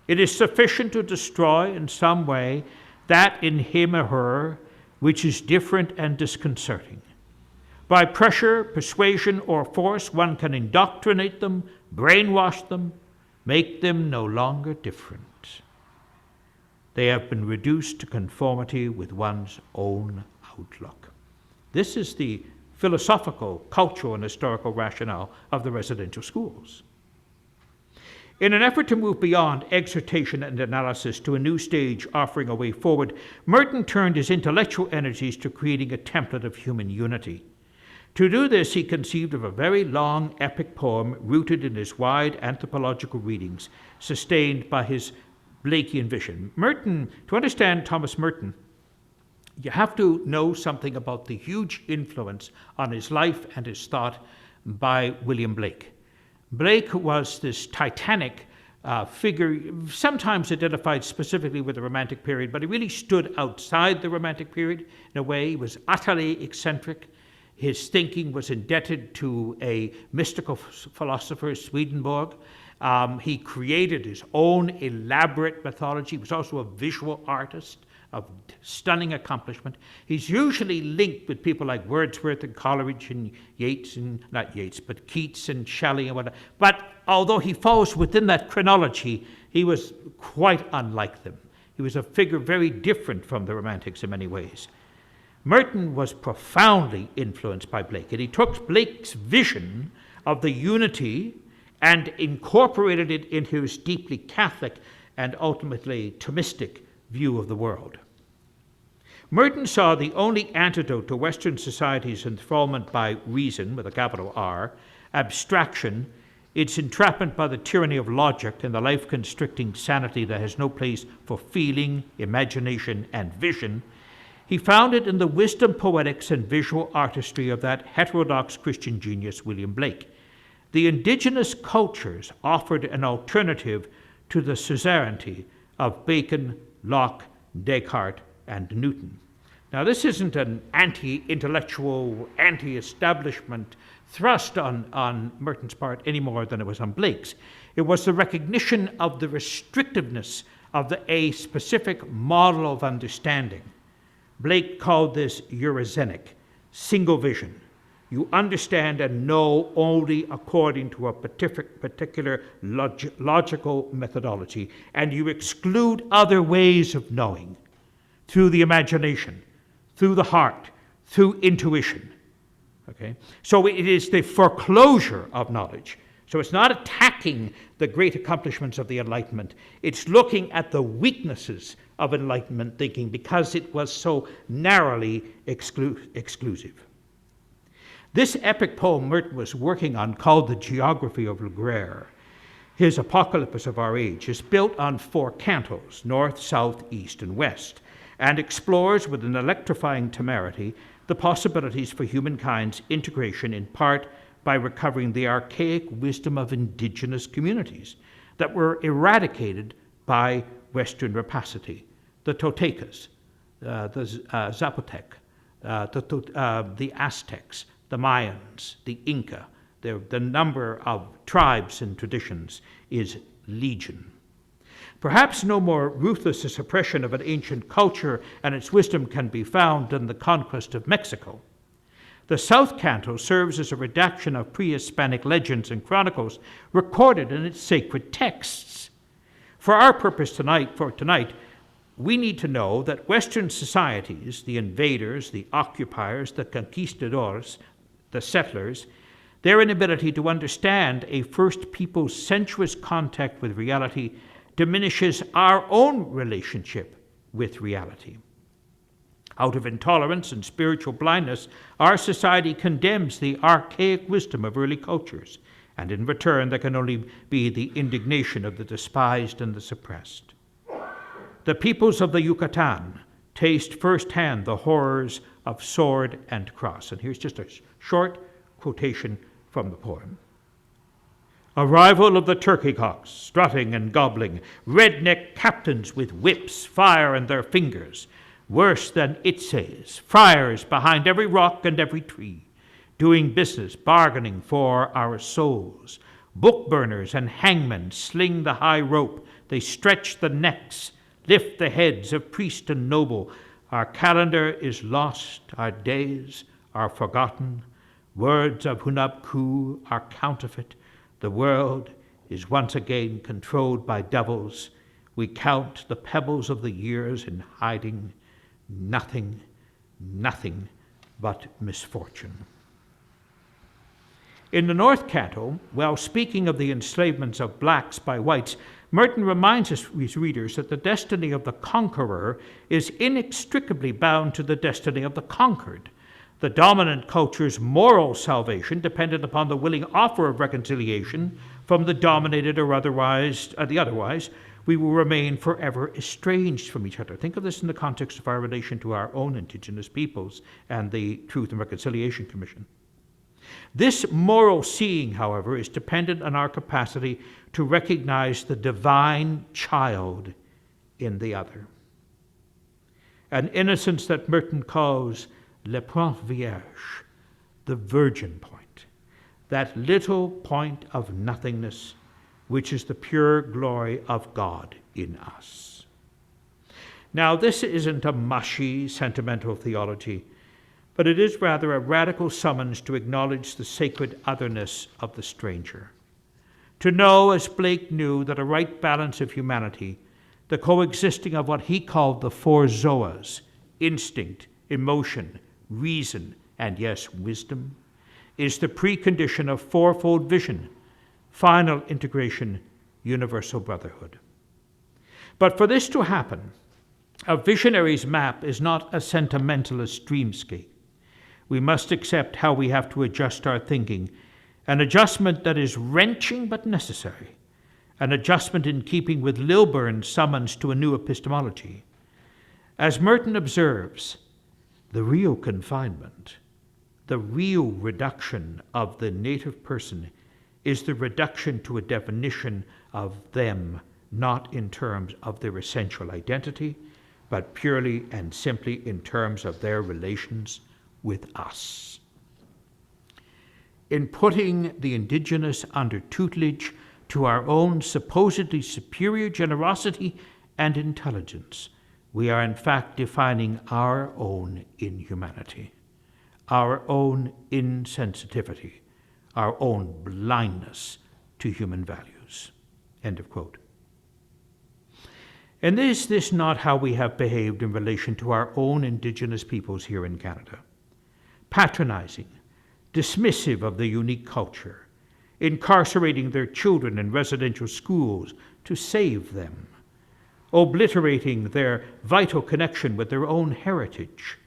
It is sufficient to destroy in some way that in him or her which is different and disconcerting. By pressure, persuasion, or force, one can indoctrinate them, brainwash them, make them no longer different. They have been reduced to conformity with one's own outlook." This is the philosophical, cultural, and historical rationale of the residential schools. In an effort to move beyond exhortation and analysis to a new stage offering a way forward, Merton turned his intellectual energies to creating a template of human unity. To do this, he conceived of a very long epic poem rooted in his wide anthropological readings, sustained by his Blakean vision. Merton, to understand Thomas Merton, you have to know something about the huge influence on his life and his thought by William Blake. Blake was this titanic figure, sometimes identified specifically with the Romantic period, but he really stood outside the Romantic period in a way. He was utterly eccentric. His thinking was indebted to a mystical philosopher, Swedenborg. He created his own elaborate mythology. He was also a visual artist of stunning accomplishment. He's usually linked with people like Wordsworth and Coleridge and Yeats, and not Yeats, but Keats and Shelley and whatnot. But although he falls within that chronology, he was quite unlike them. He was a figure very different from the Romantics in many ways. Merton was profoundly influenced by Blake, and he took Blake's vision of the unity and incorporated it into his deeply Catholic and ultimately Thomistic view of the world. Merton saw the only antidote to Western society's enthrallment by reason, with a capital R, abstraction, its entrapment by the tyranny of logic and the life-constricting sanity that has no place for feeling, imagination, and vision. He found it in the wisdom, poetics, and visual artistry of that heterodox Christian genius, William Blake. The indigenous cultures offered an alternative to the suzerainty of Bacon, Locke, Descartes, and Newton. Now, this isn't an anti-intellectual, anti-establishment thrust on Merton's part any more than it was on Blake's. It was the recognition of the restrictiveness of a specific model of understanding. Blake called this Eurozenic, single vision. You understand and know only according to a particular logical methodology, and you exclude other ways of knowing through the imagination, through the heart, through intuition. Okay? So it is the foreclosure of knowledge. So it's not attacking the great accomplishments of the Enlightenment. It's looking at the weaknesses of Enlightenment thinking because it was so narrowly exclusive. This epic poem Merton was working on, called The Geography of Legrere, his Apocalypse of Our Age, is built on 4 cantos, north, south, east, and west, and explores with an electrifying temerity the possibilities for humankind's integration, in part by recovering the archaic wisdom of indigenous communities that were eradicated by Western rapacity. The Toltecas, the Zapotec, the Aztecs, the Mayans, the Inca. The number of tribes and traditions is legion. Perhaps no more ruthless a suppression of an ancient culture and its wisdom can be found than the conquest of Mexico. The South Canto serves as a redaction of pre-Hispanic legends and chronicles recorded in its sacred texts. For our purpose tonight, we need to know that Western societies, the invaders, the occupiers, the conquistadors, the settlers, their inability to understand a first people's sensuous contact with reality diminishes our own relationship with reality. Out of intolerance and spiritual blindness, our society condemns the archaic wisdom of early cultures, and in return there can only be the indignation of the despised and the suppressed. The peoples of the Yucatan taste firsthand the horrors of sword and cross. And here's just a short quotation from the poem. Arrival of the turkey cocks, strutting and gobbling, redneck captains with whips, fire in their fingers, worse than Itses, friars behind every rock and every tree, doing business, bargaining for our souls. Book burners and hangmen sling the high rope, they stretch the necks, lift the heads of priest and noble. Our calendar is lost, our days are forgotten. Words of Hunab-Ku are counterfeit. The world is once again controlled by devils. We count the pebbles of the years in hiding. Nothing, nothing but misfortune. In the North Canto, while speaking of the enslavements of blacks by whites, Merton reminds his readers that the destiny of the conqueror is inextricably bound to the destiny of the conquered. The dominant culture's moral salvation depended upon the willing offer of reconciliation from the dominated or otherwise, we will remain forever estranged from each other. Think of this in the context of our relation to our own indigenous peoples and the Truth and Reconciliation Commission. This moral seeing, however, is dependent on our capacity to recognize the divine child in the other. An innocence that Merton calls le point vierge, the virgin point, that little point of nothingness, which is the pure glory of God in us. Now, this isn't a mushy, sentimental theology, but it is rather a radical summons to acknowledge the sacred otherness of the stranger. To know, as Blake knew, that a right balance of humanity, the coexisting of what he called the 4 zoas, instinct, emotion, reason, and yes, wisdom, is the precondition of fourfold vision, final integration, universal brotherhood. But for this to happen, a visionary's map is not a sentimentalist dreamscape. We must accept how we have to adjust our thinking, an adjustment that is wrenching but necessary, an adjustment in keeping with Lilburn's summons to a new epistemology. As Merton observes, the real confinement, the real reduction of the native person is the reduction to a definition of them, not in terms of their essential identity, but purely and simply in terms of their relations with us. In putting the indigenous under tutelage to our own supposedly superior generosity and intelligence, we are in fact defining our own inhumanity, our own insensitivity, our own blindness to human values. End of quote. And is this not how we have behaved in relation to our own Indigenous peoples here in Canada? Patronizing, dismissive of their unique culture, incarcerating their children in residential schools to save them, obliterating their vital connection with their own heritage.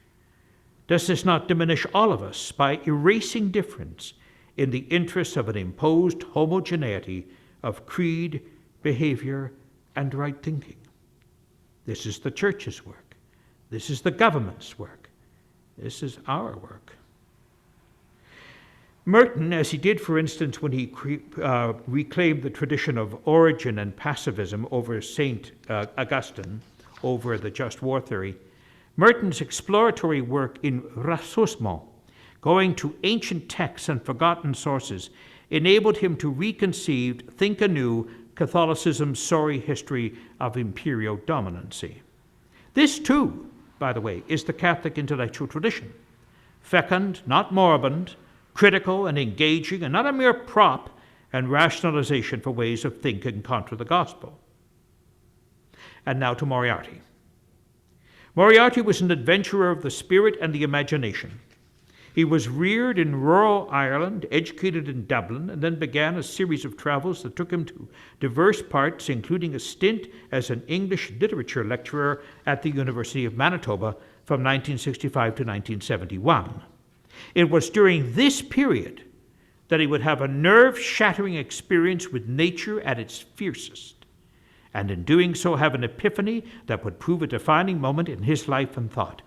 Does this not diminish all of us by erasing difference in the interests of an imposed homogeneity of creed, behavior, and right thinking? This is the church's work. This is the government's work. This is our work. Merton, as he did, for instance, when he reclaimed the tradition of origin and pacifism over St. Augustine, over the just war theory, Merton's exploratory work in ressourcement, going to ancient texts and forgotten sources, enabled him to reconceive, think anew, Catholicism's sorry history of imperial dominancy. This, too, by the way, is the Catholic intellectual tradition. Fecund, not moribund, critical and engaging, and not a mere prop and rationalization for ways of thinking contra the gospel. And now to Moriarty. Moriarty was an adventurer of the spirit and the imagination. He was reared in rural Ireland, educated in Dublin, and then began a series of travels that took him to diverse parts, including a stint as an English literature lecturer at the University of Manitoba from 1965 to 1971. It was during this period that he would have a nerve-shattering experience with nature at its fiercest, and in doing so have an epiphany that would prove a defining moment in his life and thought.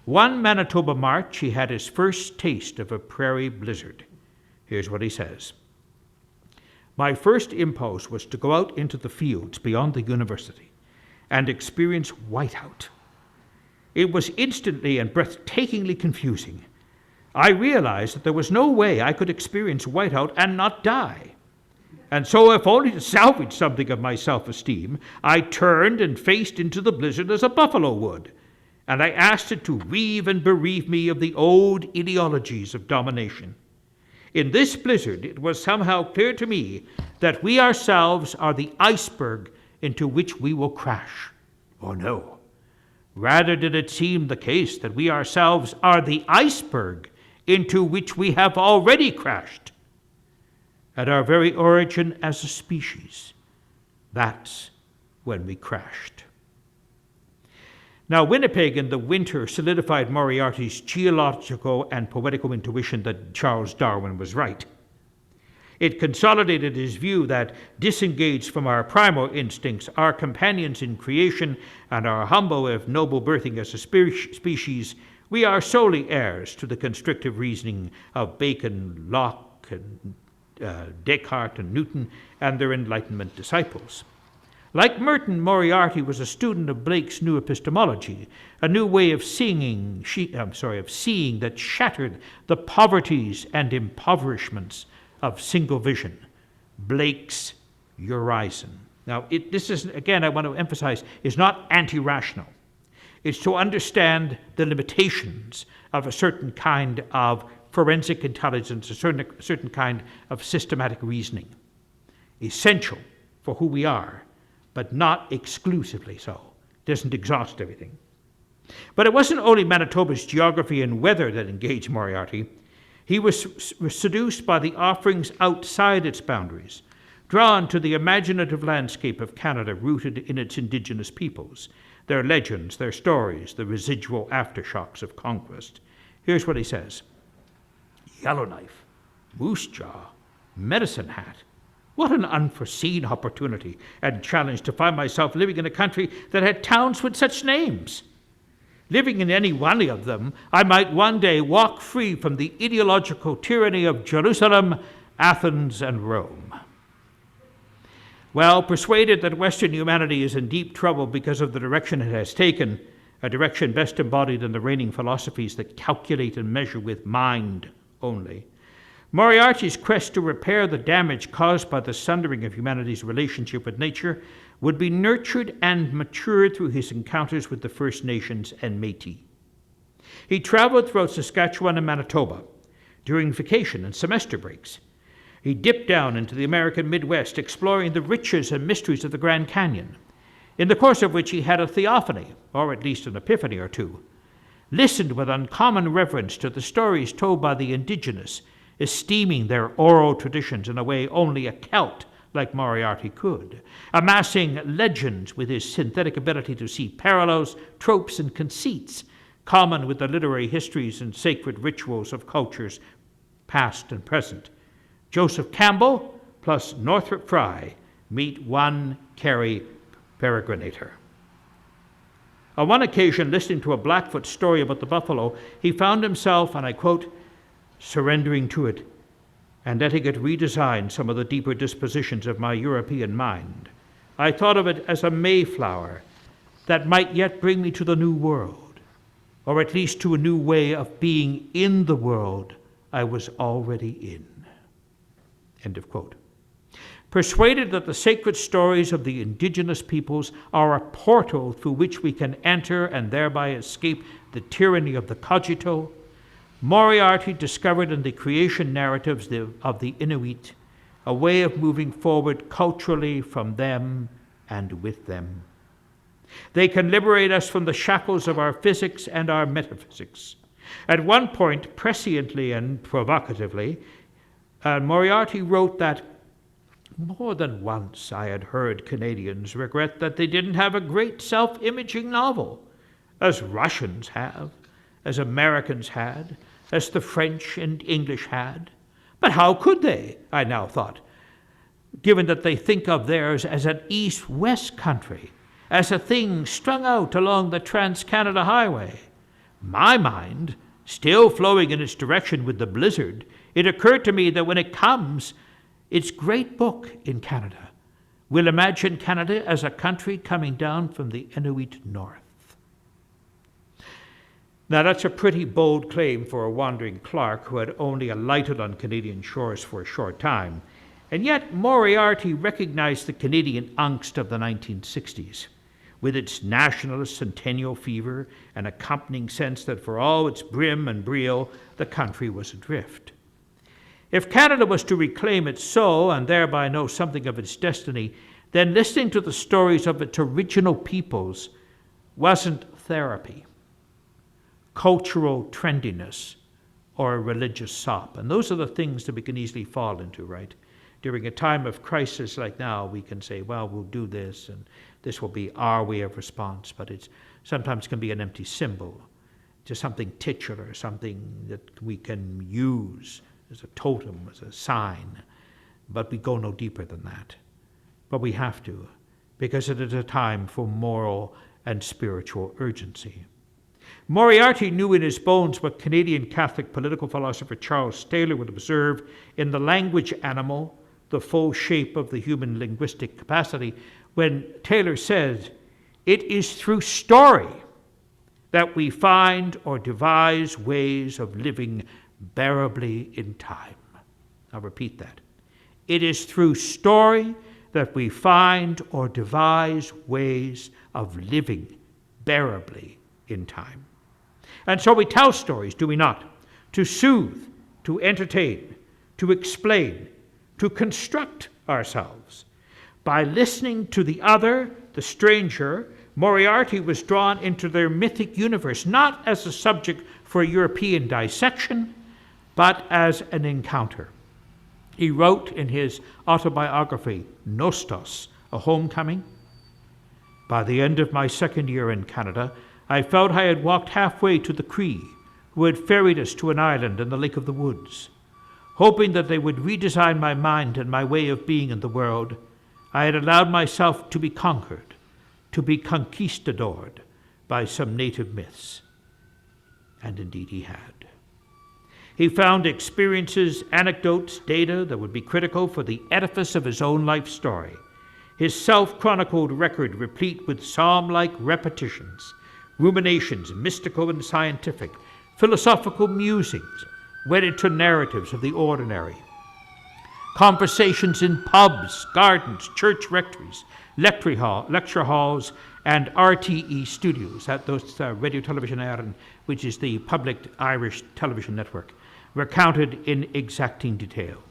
One Manitoba March, he had his first taste of a prairie blizzard. Here's what he says. My first impulse was to go out into the fields beyond the university and experience whiteout. It was instantly and breathtakingly confusing. I realized that there was no way I could experience whiteout and not die. And so, if only to salvage something of my self-esteem, I turned and faced into the blizzard as a buffalo would, and I asked it to weave and bereave me of the old ideologies of domination. In this blizzard, it was somehow clear to me that we ourselves are the iceberg into which we will crash. Oh no. Rather did it seem the case that we ourselves are the iceberg into which we have already crashed. At our very origin as a species, that's when we crashed. Now, Winnipeg in the winter solidified Moriarty's geological and poetical intuition that Charles Darwin was right. It consolidated his view that, disengaged from our primal instincts, our companions in creation, and our humble if noble birthing as a species, we are solely heirs to the constrictive reasoning of Bacon, Locke, and Descartes and Newton and their Enlightenment disciples. Like Merton, Moriarty was a student of Blake's new epistemology, a new way of seeing that shattered the poverties and impoverishments of single vision, Blake's horizon. Now, this is, again, I want to emphasize, is not anti-rational. It's to understand the limitations of a certain kind of forensic intelligence, a certain kind of systematic reasoning, essential for who we are, but not exclusively so. It doesn't exhaust everything. But it wasn't only Manitoba's geography and weather that engaged Moriarty. He was seduced by the offerings outside its boundaries, drawn to the imaginative landscape of Canada rooted in its Indigenous peoples, their legends, their stories, the residual aftershocks of conquest. Here's what he says. Yellowknife, Moose Jaw, Medicine Hat. What an unforeseen opportunity and challenge to find myself living in a country that had towns with such names. Living in any one of them, I might one day walk free from the ideological tyranny of Jerusalem, Athens, and Rome. Well, persuaded that Western humanity is in deep trouble because of the direction it has taken, a direction best embodied in the reigning philosophies that calculate and measure with mind only, Moriarty's quest to repair the damage caused by the sundering of humanity's relationship with nature would be nurtured and matured through his encounters with the First Nations and Métis. He traveled throughout Saskatchewan and Manitoba during vacation and semester breaks. He dipped down into the American Midwest, exploring the riches and mysteries of the Grand Canyon, in the course of which he had a theophany, or at least an epiphany or two, listened with uncommon reverence to the stories told by the indigenous, esteeming their oral traditions in a way only a Celt like Moriarty could, amassing legends with his synthetic ability to see parallels, tropes, and conceits common with the literary histories and sacred rituals of cultures past and present. Joseph Campbell plus Northrop Frye meet one Carey peregrinator. On one occasion, listening to a Blackfoot story about the buffalo, he found himself, and I quote, surrendering to it and letting it redesign some of the deeper dispositions of my European mind. I thought of it as a Mayflower that might yet bring me to the New World, or at least to a new way of being in the world I was already in. End of quote. Persuaded that the sacred stories of the indigenous peoples are a portal through which we can enter and thereby escape the tyranny of the cogito, Moriarty discovered in the creation narratives of the Inuit a way of moving forward culturally from them and with them. They can liberate us from the shackles of our physics and our metaphysics. At one point, presciently and provocatively, Moriarty wrote that more than once I had heard Canadians regret that they didn't have a great self-imaging novel, as Russians have, as Americans had, as the French and English had. But how could they, I now thought, given that they think of theirs as an east-west country, as a thing strung out along the Trans-Canada Highway? My mind, still flowing in its direction with the blizzard, it occurred to me that when it comes, its great book in Canada will imagine Canada as a country coming down from the Inuit north. Now that's a pretty bold claim for a wandering clerk who had only alighted on Canadian shores for a short time, and yet Moriarty recognized the Canadian angst of the 1960s, with its nationalist centennial fever and accompanying sense that for all its brim and brio, the country was adrift. If Canada was to reclaim its soul and thereby know something of its destiny, then listening to the stories of its original peoples wasn't therapy, cultural trendiness, or a religious sop. And those are the things that we can easily fall into, right? During a time of crisis like now, we can say, well, we'll do this, and this will be our way of response, but it sometimes can be an empty symbol, just something titular, something that we can use as a totem, as a sign, but we go no deeper than that. But we have to, because it is a time for moral and spiritual urgency. Moriarty knew in his bones what Canadian Catholic political philosopher Charles Taylor would observe in The Language Animal, the full shape of the human linguistic capacity, when Taylor says, "It is through story that we find or devise ways of living bearably in time." I'll repeat that. It is through story that we find or devise ways of living bearably in time. And so we tell stories, do we not? To soothe, to entertain, to explain, to construct ourselves. By listening to the other, the stranger, Moriarty was drawn into their mythic universe, not as a subject for European dissection, but as an encounter. He wrote in his autobiography, Nostos, A Homecoming, "By the end of my second year in Canada, I felt I had walked halfway to the Cree, who had ferried us to an island in the Lake of the Woods. Hoping that they would redesign my mind and my way of being in the world, I had allowed myself to be conquered, to be conquistadored by some native myths." And indeed he had. He found experiences, anecdotes, data that would be critical for the edifice of his own life story. His self-chronicled record replete with psalm-like repetitions, ruminations, mystical and scientific, philosophical musings, wedded to narratives of the ordinary. conversations in pubs, gardens, church rectories, lecture halls, and RTE studios, those Radio Television Éireann, which is the public Irish television network, recounted in exacting detail.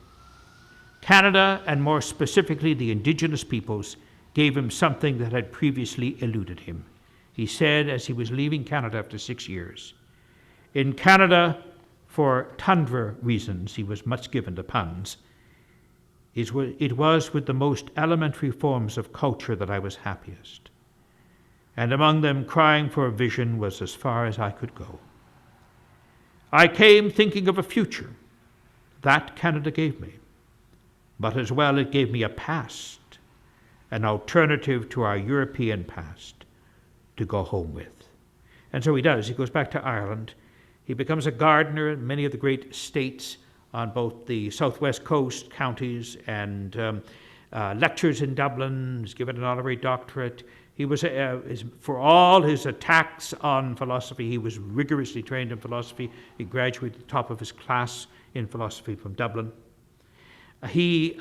Canada, and more specifically the Indigenous peoples, gave him something that had previously eluded him. He said as he was leaving Canada after 6 years, "In Canada, for tundra reasons," he was much given to puns, "it was with the most elementary forms of culture that I was happiest. And among them, crying for a vision was as far as I could go. I came thinking of a future. That Canada gave me. But as well it gave me a past, an alternative to our European past, to go home with." And so he does. He goes back to Ireland. He becomes a gardener in many of the great estates on both the southwest coast counties, and lectures in Dublin. He's given an honorary doctorate. He was, for all his attacks on philosophy, he was rigorously trained in philosophy. He graduated at the top of his class in philosophy from Dublin. He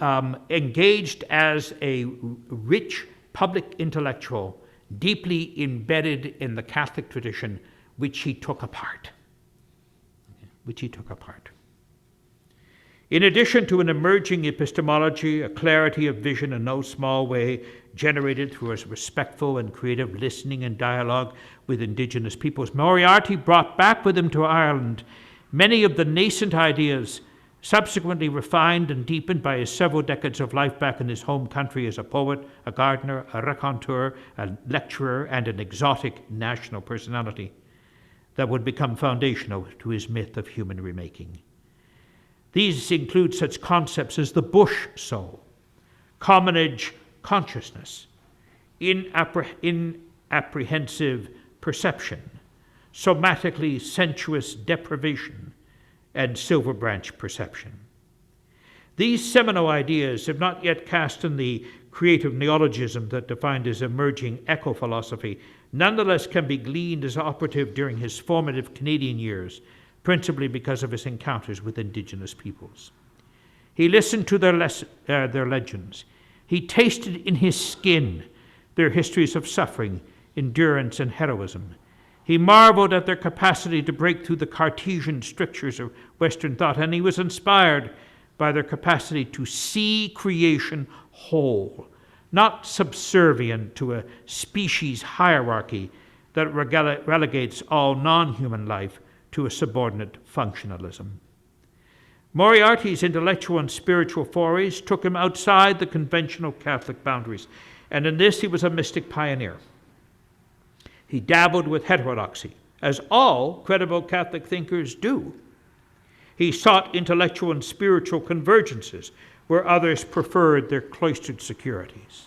engaged as a rich public intellectual, deeply embedded in the Catholic tradition, which he took apart. In addition to an emerging epistemology, a clarity of vision in no small way generated through a respectful and creative listening and dialogue with Indigenous peoples, Moriarty brought back with him to Ireland many of the nascent ideas subsequently refined and deepened by his several decades of life back in his home country as a poet, a gardener, a raconteur, a lecturer, and an exotic national personality that would become foundational to his myth of human remaking. These include such concepts as the bush soul, commonage consciousness, inapprehensive perception, somatically sensuous deprivation, and silver branch perception. These seminal ideas have not yet cast in the creative neologism that defined his emerging eco-philosophy, nonetheless can be gleaned as operative during his formative Canadian years, principally because of his encounters with Indigenous peoples. He listened to their legends. He tasted in his skin their histories of suffering, endurance, and heroism. He marveled at their capacity to break through the Cartesian strictures of Western thought, and he was inspired by their capacity to see creation whole, not subservient to a species hierarchy that relegates all non-human life to a subordinate functionalism. Moriarty's intellectual and spiritual forays took him outside the conventional Catholic boundaries, and in this he was a mystic pioneer. He dabbled with heterodoxy, as all credible Catholic thinkers do. He sought intellectual and spiritual convergences where others preferred their cloistered securities.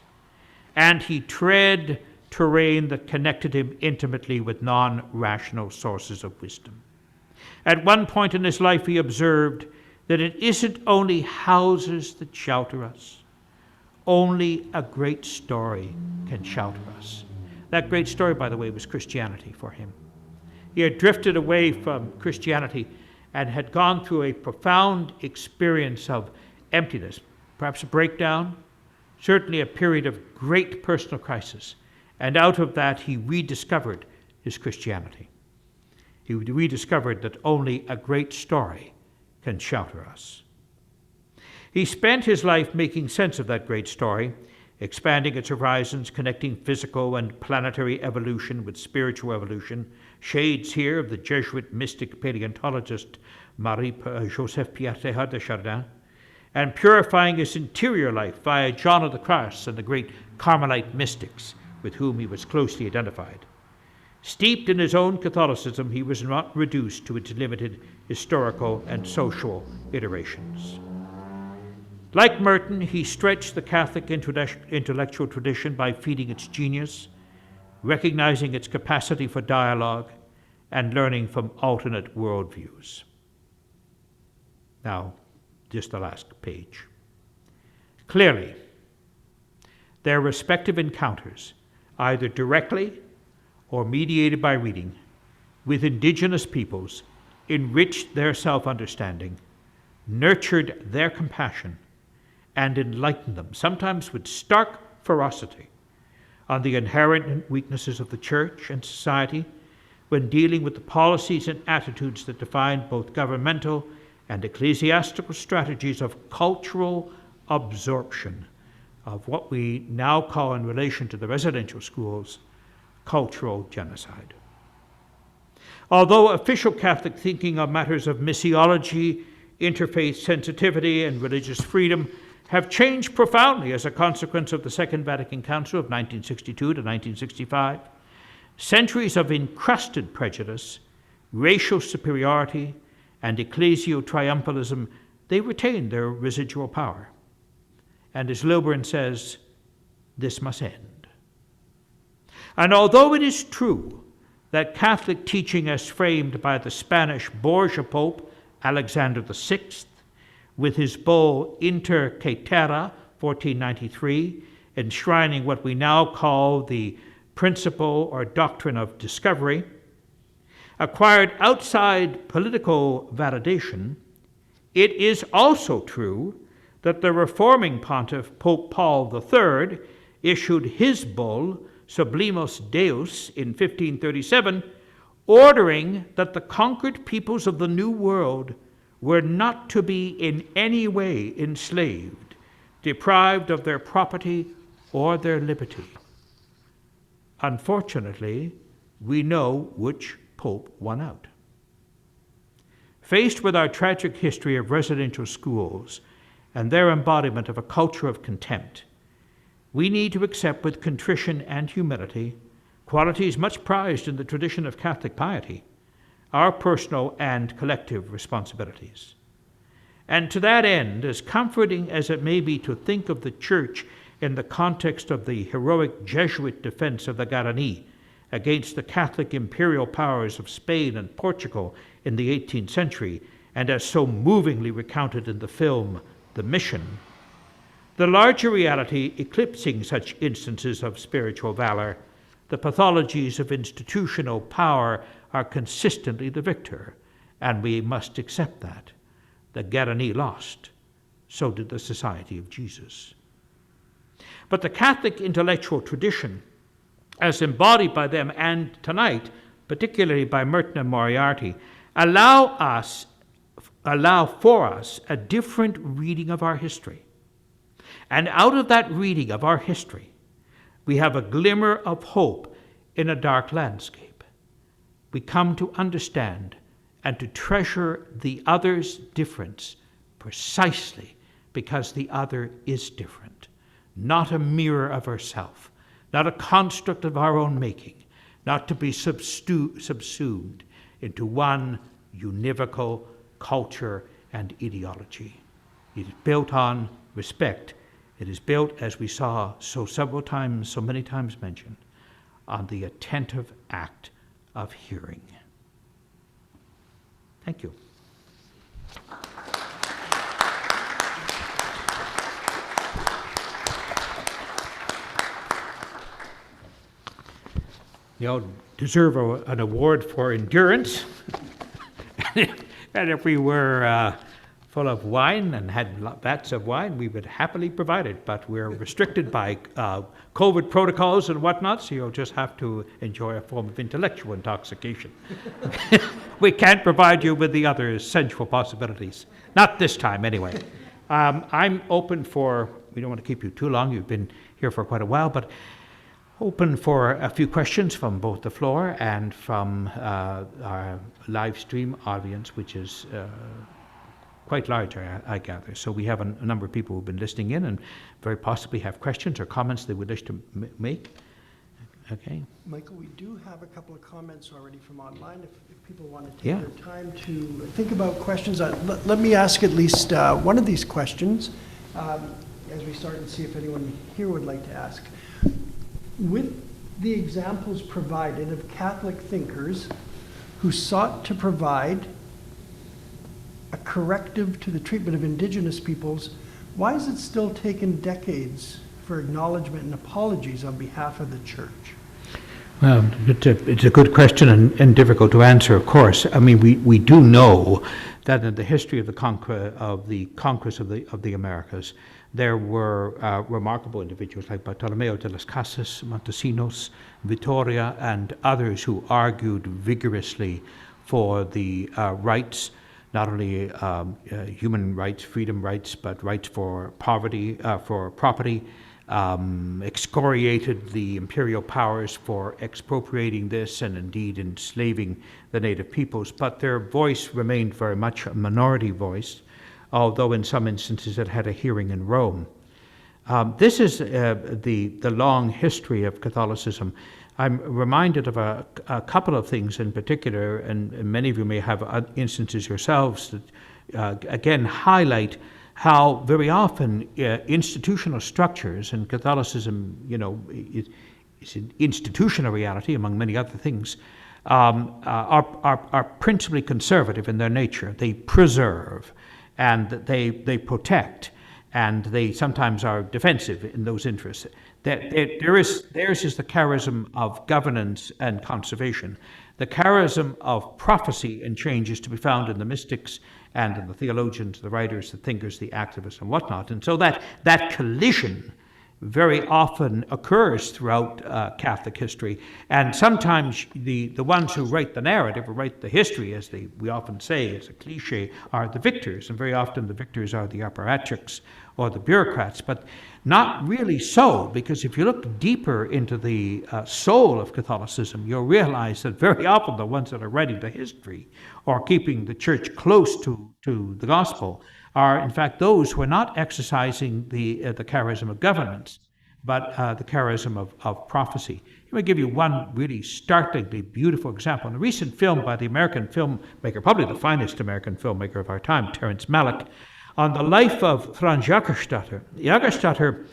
And he tread terrain that connected him intimately with non-rational sources of wisdom. At one point in his life, he observed that it isn't only houses that shelter us. Only a great story can shelter us. That great story, by the way, was Christianity for him. He had drifted away from Christianity and had gone through a profound experience of emptiness, perhaps a breakdown, certainly a period of great personal crisis. And out of that, he rediscovered his Christianity. He rediscovered that only a great story can shelter us. He spent his life making sense of that great story, expanding its horizons, connecting physical and planetary evolution with spiritual evolution, shades here of the Jesuit mystic paleontologist Marie-Joseph Pierre Teilhard de Chardin, and purifying his interior life via John of the Cross and the great Carmelite mystics with whom he was closely identified. Steeped in his own Catholicism, he was not reduced to its limited historical and social iterations. Like Merton, he stretched the Catholic intellectual tradition by feeding its genius, recognizing its capacity for dialogue, and learning from alternate worldviews. Now, just the last page. Clearly, their respective encounters, either directly or mediated by reading, with Indigenous peoples, enriched their self-understanding, nurtured their compassion, and enlighten them, sometimes with stark ferocity, on the inherent weaknesses of the church and society when dealing with the policies and attitudes that define both governmental and ecclesiastical strategies of cultural absorption, of what we now call, in relation to the residential schools, cultural genocide. Although official Catholic thinking on matters of missiology, interfaith sensitivity, and religious freedom have changed profoundly as a consequence of the Second Vatican Council of 1962 to 1965, centuries of encrusted prejudice, racial superiority, and ecclesio-triumphalism, they retain their residual power. And as Lilburn says, this must end. And although it is true that Catholic teaching as framed by the Spanish Borgia Pope Alexander VI, with his bull Inter Caetera, 1493, enshrining what we now call the principle or doctrine of discovery, acquired outside political validation, it is also true that the reforming pontiff, Pope Paul III, issued his bull, Sublimus Deus, in 1537, ordering that the conquered peoples of the New World were not to be in any way enslaved, deprived of their property or their liberty. Unfortunately, we know which pope won out. Faced with our tragic history of residential schools and their embodiment of a culture of contempt, we need to accept with contrition and humility, qualities much prized in the tradition of Catholic piety, our personal and collective responsibilities. And to that end, as comforting as it may be to think of the Church in the context of the heroic Jesuit defense of the Guarani against the Catholic imperial powers of Spain and Portugal in the 18th century, and as so movingly recounted in the film The Mission, the larger reality eclipsing such instances of spiritual valor, the pathologies of institutional power are consistently the victor, and we must accept that. The Guarani lost, so did the Society of Jesus. But the Catholic intellectual tradition, as embodied by them and tonight, particularly by Merton and Moriarty, allow for us a different reading of our history. And out of that reading of our history, we have a glimmer of hope in a dark landscape. We come to understand and to treasure the other's difference precisely because the other is different, not a mirror of herself, not a construct of our own making, not to be subsumed into one univocal culture and ideology. It is built on respect. It is built, as we saw so many times mentioned, on the attentive act of hearing. Thank you. You deserve an award for endurance. And if we were full of wine and had vats of wine, we would happily provide it, but we're restricted by COVID protocols and whatnot, so you'll just have to enjoy a form of intellectual intoxication. We can't provide you with the other sensual possibilities. Not this time, anyway. I'm open for, we don't want to keep you too long, you've been here for quite a while, but open for a few questions from both the floor and from our live stream audience, which is quite large, I gather. So we have a number of people who've been listening in and very possibly have questions or comments they would wish to make. Okay. Michael, we do have a couple of comments already from online. If people want to take their time to think about questions, let me ask at least one of these questions as we start and see if anyone here would like to ask. With the examples provided of Catholic thinkers who sought to provide a corrective to the treatment of Indigenous peoples, why has it still taken decades for acknowledgement and apologies on behalf of the Church? Well, it's a good question and difficult to answer, of course. I mean, we do know that in the history of the conquest of the Americas, There were remarkable individuals like Bartolomeo de las Casas, Montesinos, Vittoria, and others who argued vigorously for the rights, not only human rights, freedom rights, but rights for property, excoriated the imperial powers for expropriating this and indeed enslaving the native peoples. But their voice remained very much a minority voice, although in some instances it had a hearing in Rome. This is the long history of Catholicism. I'm reminded of a couple of things in particular, and many of you may have instances yourselves that again highlight how very often institutional structures, and Catholicism, is an institutional reality among many other things, are principally conservative in their nature. They preserve and they protect, and they sometimes are defensive in those interests. Theirs is the charism of governance and conservation. The charism of prophecy and change is to be found in the mystics and in the theologians, the writers, the thinkers, the activists, and whatnot. And so that collision very often occurs throughout Catholic history. And sometimes the ones who write the narrative or write the history, as we often say, as a cliche, are the victors. And very often the victors are the apparatchiks or the bureaucrats. But not really so, because if you look deeper into the soul of Catholicism, you'll realize that very often the ones that are writing the history or keeping the church close to the gospel are in fact those who are not exercising the charism of governance, but the charism of prophecy. Let me give you one really startlingly beautiful example. In a recent film by the American filmmaker, probably the finest American filmmaker of our time, Terrence Malick, on the life of Franz Jägerstätter. Jägerstätter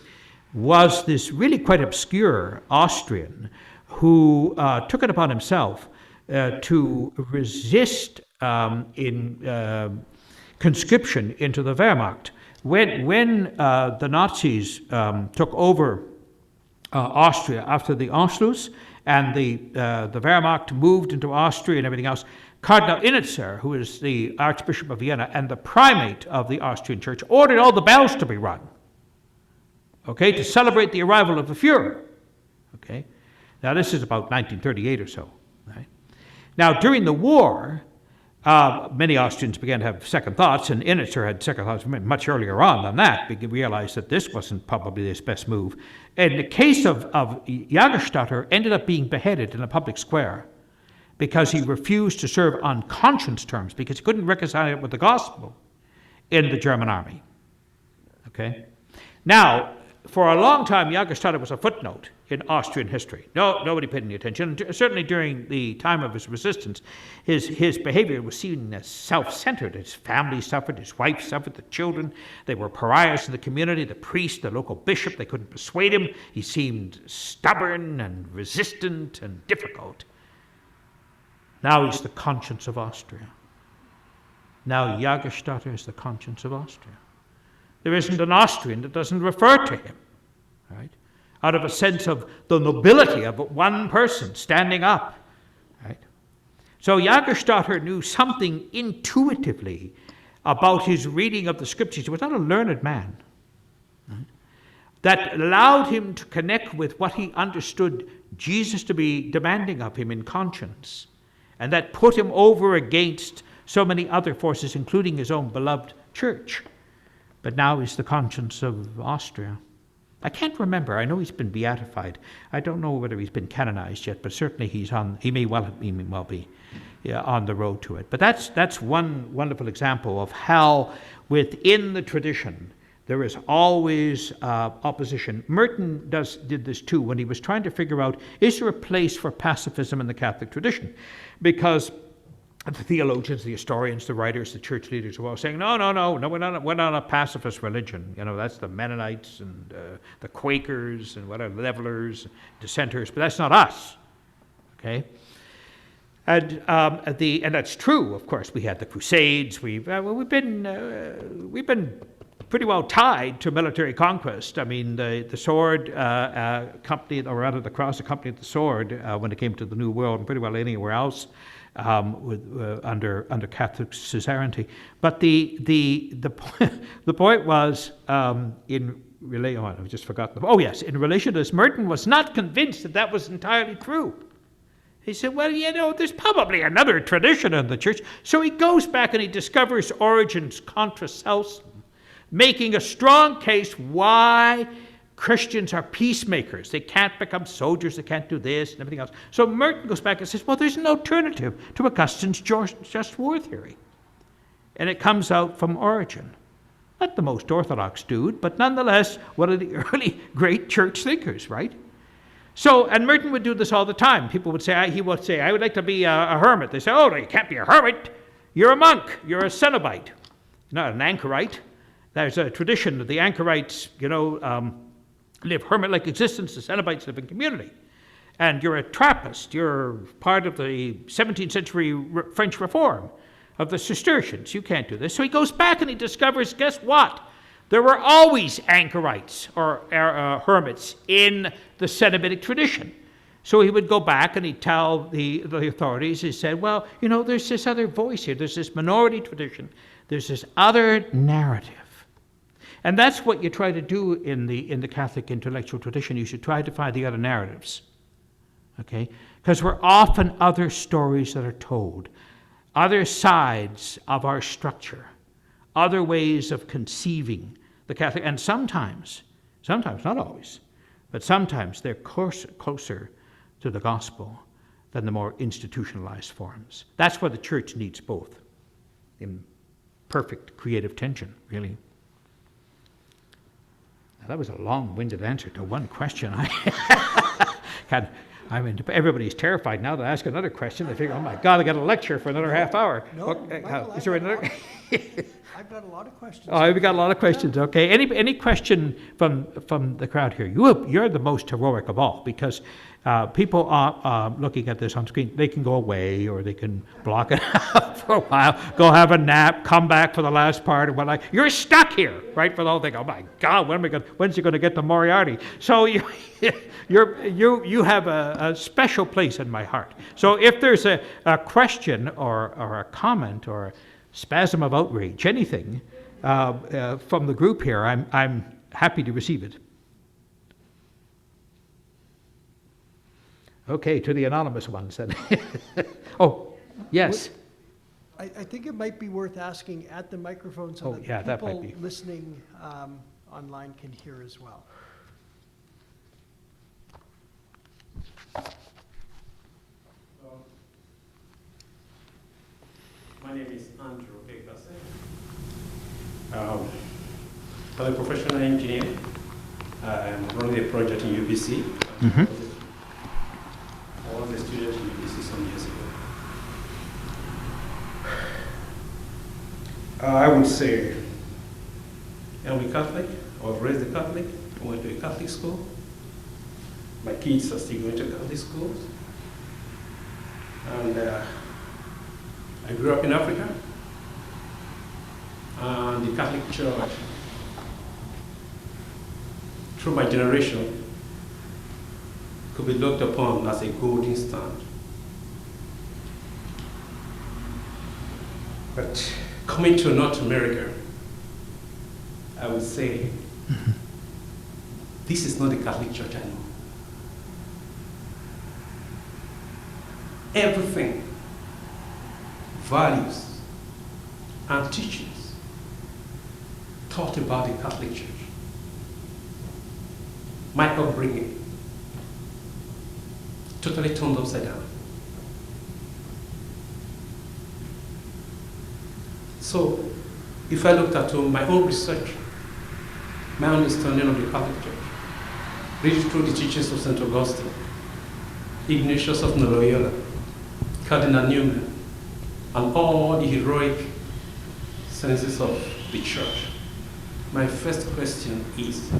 was this really quite obscure Austrian who took it upon himself to resist in conscription into the Wehrmacht. When the Nazis took over Austria after the Anschluss, and the Wehrmacht moved into Austria and everything else, Cardinal Innitzer, who is the Archbishop of Vienna and the primate of the Austrian Church, ordered all the bells to be rung, okay, to celebrate the arrival of the Fuhrer. Okay, now this is about 1938 or so. Right? Now during the war, many Austrians began to have second thoughts, and Innitzer had second thoughts much earlier on than that, because he realized that this wasn't probably his best move. In the case of Jägerstätter, ended up being beheaded in a public square because he refused to serve on conscience terms, because he couldn't reconcile it with the gospel in the German army. Okay? Now, for a long time, Jägerstätter was a footnote in Austrian history. Nobody paid any attention. And certainly during the time of his resistance, his behavior was seen as self-centered. His family suffered, his wife suffered, the children. They were pariahs in the community. The priest, the local bishop, they couldn't persuade him. He seemed stubborn and resistant and difficult. Now he's the conscience of Austria. Now Jägerstätter is the conscience of Austria. There isn't an Austrian that doesn't refer to him, right? Out of a sense of the nobility of one person standing up, right? So Jägerstätter knew something intuitively about his reading of the scriptures. He was not a learned man, right? That allowed him to connect with what he understood Jesus to be demanding of him in conscience, and that put him over against so many other forces, including his own beloved church. But now he's the conscience of Austria. I can't remember. I know he's been beatified. I don't know whether he's been canonized yet, but certainly he may well be on the road to it. But that's one wonderful example of how within the tradition there is always opposition. Merton did this too when he was trying to figure out, is there a place for pacifism in the Catholic tradition? Because the theologians, the historians, the writers, the church leaders were all saying, no, we're not a pacifist religion. That's the Mennonites and the Quakers and whatever, levelers, dissenters, but that's not us. Okay? And that's true, of course. We had the Crusades. We've been pretty well tied to military conquest. I mean, the sword accompanied, or rather the cross accompanied the sword when it came to the New World, and pretty well anywhere else. under Catholic suzerainty. But the point was in relation to this, Merton was not convinced that was entirely true. He said, well, there's probably another tradition in the church. So he goes back and he discovers Origen's Contra Celsum, making a strong case why Christians are peacemakers. They can't become soldiers, they can't do this and everything else. So Merton goes back and says, well, there's an alternative to Augustine's just war theory. And it comes out from Origen. Not the most orthodox dude, but nonetheless one of the early great church thinkers, right? So, and Merton would do this all the time. People would say, I would like to be a hermit. They say, oh, no, you can't be a hermit. You're a monk. You're a Cenobite. Not an anchorite. There's a tradition that the anchorites, live hermit-like existence. The Cenobites live in community. And you're a Trappist. You're part of the 17th century French Reform of the Cistercians. You can't do this. So he goes back and he discovers, guess what? There were always anchorites or hermits in the Cenobitic tradition. So he would go back and he'd tell the authorities, he said, well, there's this other voice here. There's this minority tradition. There's this other narrative. And that's what you try to do in the Catholic intellectual tradition. You should try to find the other narratives. Okay? Because we're often other stories that are told, other sides of our structure, other ways of conceiving the Catholic, and sometimes, not always, but sometimes they're closer to the gospel than the more institutionalized forms. That's why the church needs both, in perfect creative tension, really. Now, that was a long-winded answer to one question. Everybody's terrified now to ask another question. They figure, oh my God, I got a lecture for another half hour. No, Michael, is there another? I've got a lot of questions. Oh, we've got a lot of questions. Okay. Any question from the crowd here? You're the most heroic of all, because people are looking at this on screen. They can go away, or they can block it out for a while, go have a nap, come back for the last part, and whatnot. You're stuck here, right, for the whole thing. Oh my God, when's he going to get to Moriarty? So you have a special place in my heart. So if there's a question or a comment or a spasm of outrage, anything from the group here, I'm happy to receive it. Okay, to the anonymous ones then. Oh, yes. I think it might be worth asking at the microphone so that people listening online can hear as well. My name is Andrew Higgins. I'm a professional engineer. I'm running a project in UBC. Mm-hmm. I was a student in UBC some years ago. I would say I'm a Catholic. I was raised a Catholic. I went to a Catholic school. My kids are still going to Catholic schools. And I grew up in Africa. And the Catholic Church, through my generation, could be looked upon as a golden standard. But coming to North America, I would say, this is not the Catholic Church I know. Everything, values and teachings taught about the Catholic Church, my upbringing, totally turned upside down. So, if I looked at my own research, my understanding of the Catholic Church, read through the teachings of St. Augustine, Ignatius of Loyola, Cardinal Newman, and all the heroic senses of the Church, my first question is,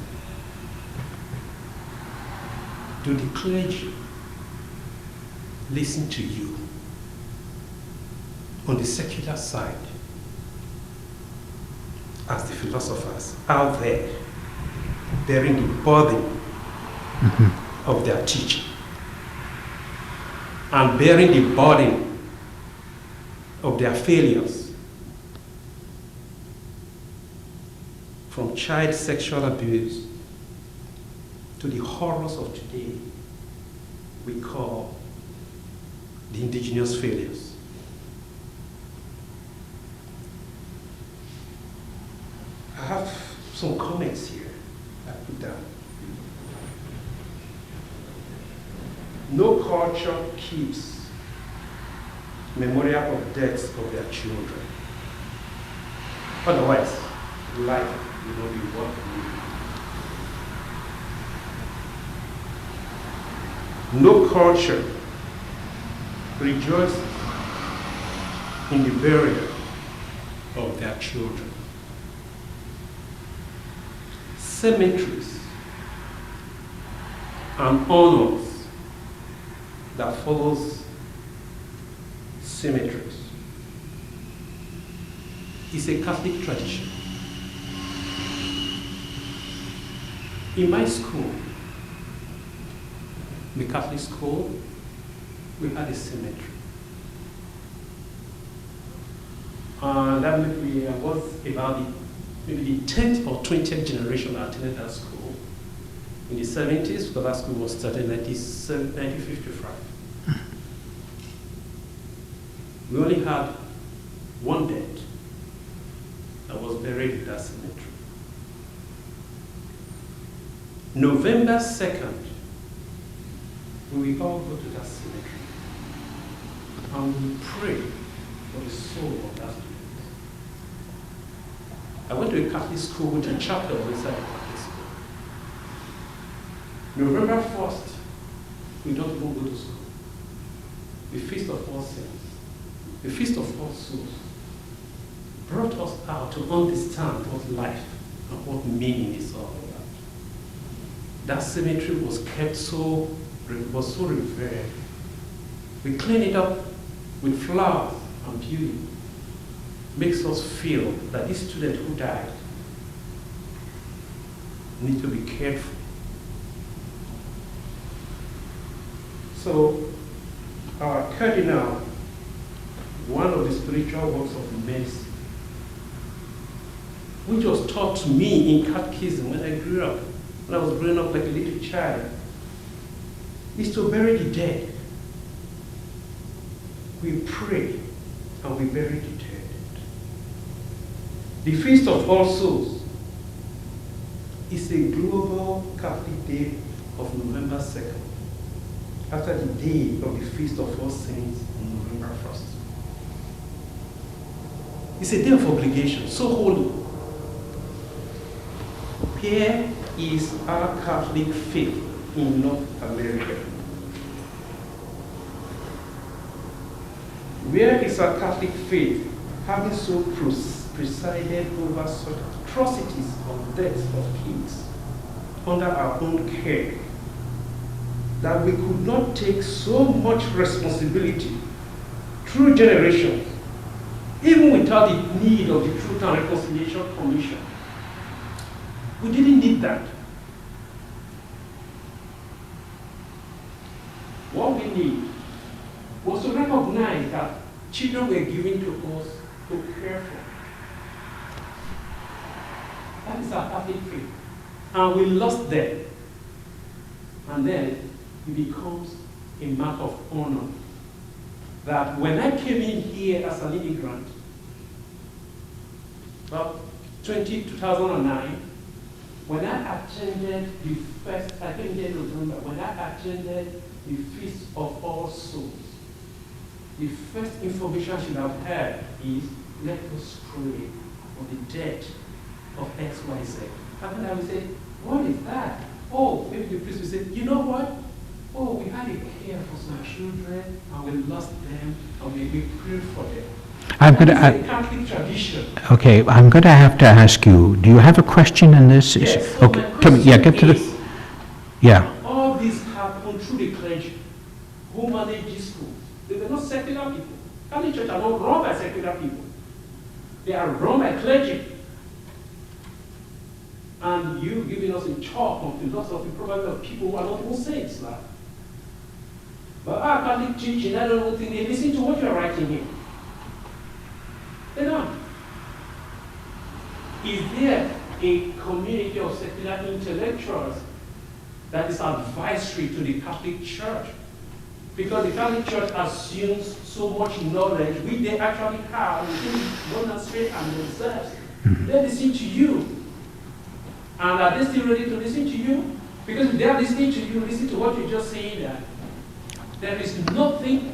do the clergy listen to you on the secular side as the philosophers out there bearing the burden of their teaching and bearing the burden of their failures, from child sexual abuse to the horrors of today we call the indigenous failures. I have some comments here I put down. No culture keeps memorial of deaths of their children. Otherwise, life will not be worth living. No culture rejoices in the burial of their children. Cemeteries and honors that follows cemeteries is a Catholic tradition. In my school, the Catholic school, we had a cemetery. That maybe I was about maybe the 10th or 20th generation that attended that school. In the 70s, because that school was started in 1955. We only had one dead that was buried in that cemetery. November 2nd, we will all go to that cemetery and we pray for the soul of that student. I went to a Catholic school with a chapel inside the Catholic school. November 1st, we don't even go to school. The Feast of All Saints, the Feast of All Souls, brought us out to understand what life and what meaning is all about. That cemetery was kept so revered. We clean it up with flowers and beauty. Makes us feel that this student who died needs to be cared for. So, our cardinal, one of the spiritual works of mercy, which was taught to me in catechism when I grew up, when I was growing up like a little child, is to bury the dead. We pray and we bury the dead. The Feast of All Souls is a global Catholic day of November 2nd, after the day of the Feast of All Saints on November 1st. It's a day of obligation, so holy. Here is our Catholic faith in North America. Where is our Catholic faith having so presided over such atrocities of deaths of kings under our own care that we could not take so much responsibility through generations, even without the need of the Truth and Reconciliation Commission? We didn't need that. What we need was to recognize that children were given to us to care for. That is our Catholic faith. And we lost them. And then it becomes a mark of honor that when I came in here as an immigrant, about 2009, when I attended the first, I came here in November, when I attended the Feast of All Souls, the first information I should have had is, let us pray for the death of XYZ. And then I would say, what is that? Oh, maybe the priest would say, you know what? Oh, we had a care for some children, and we lost them, and we prayed for them. I'm going That is to. a Catholic tradition. Okay, I'm going to have to ask you. Do you have a question in this? Yes. So Okay. my Come. Yeah. question Get to the. is, Yeah. all this happened through the clergy who manage these schools. They were not secular people. Catholic Church are not run by secular people. They are run by clergy. And you giving us a chalk of philosophy, probably of people who are not even saints now. But our Catholic teaching, I don't think they listen to what you're writing here. Is there a community of secular intellectuals that is advisory to the Catholic Church? Because the Catholic Church assumes so much knowledge, which they actually have within the monastery and themselves. They listen to you. And are they still ready to listen to you? Because if they are listening to you, listen to what you just said, that there is nothing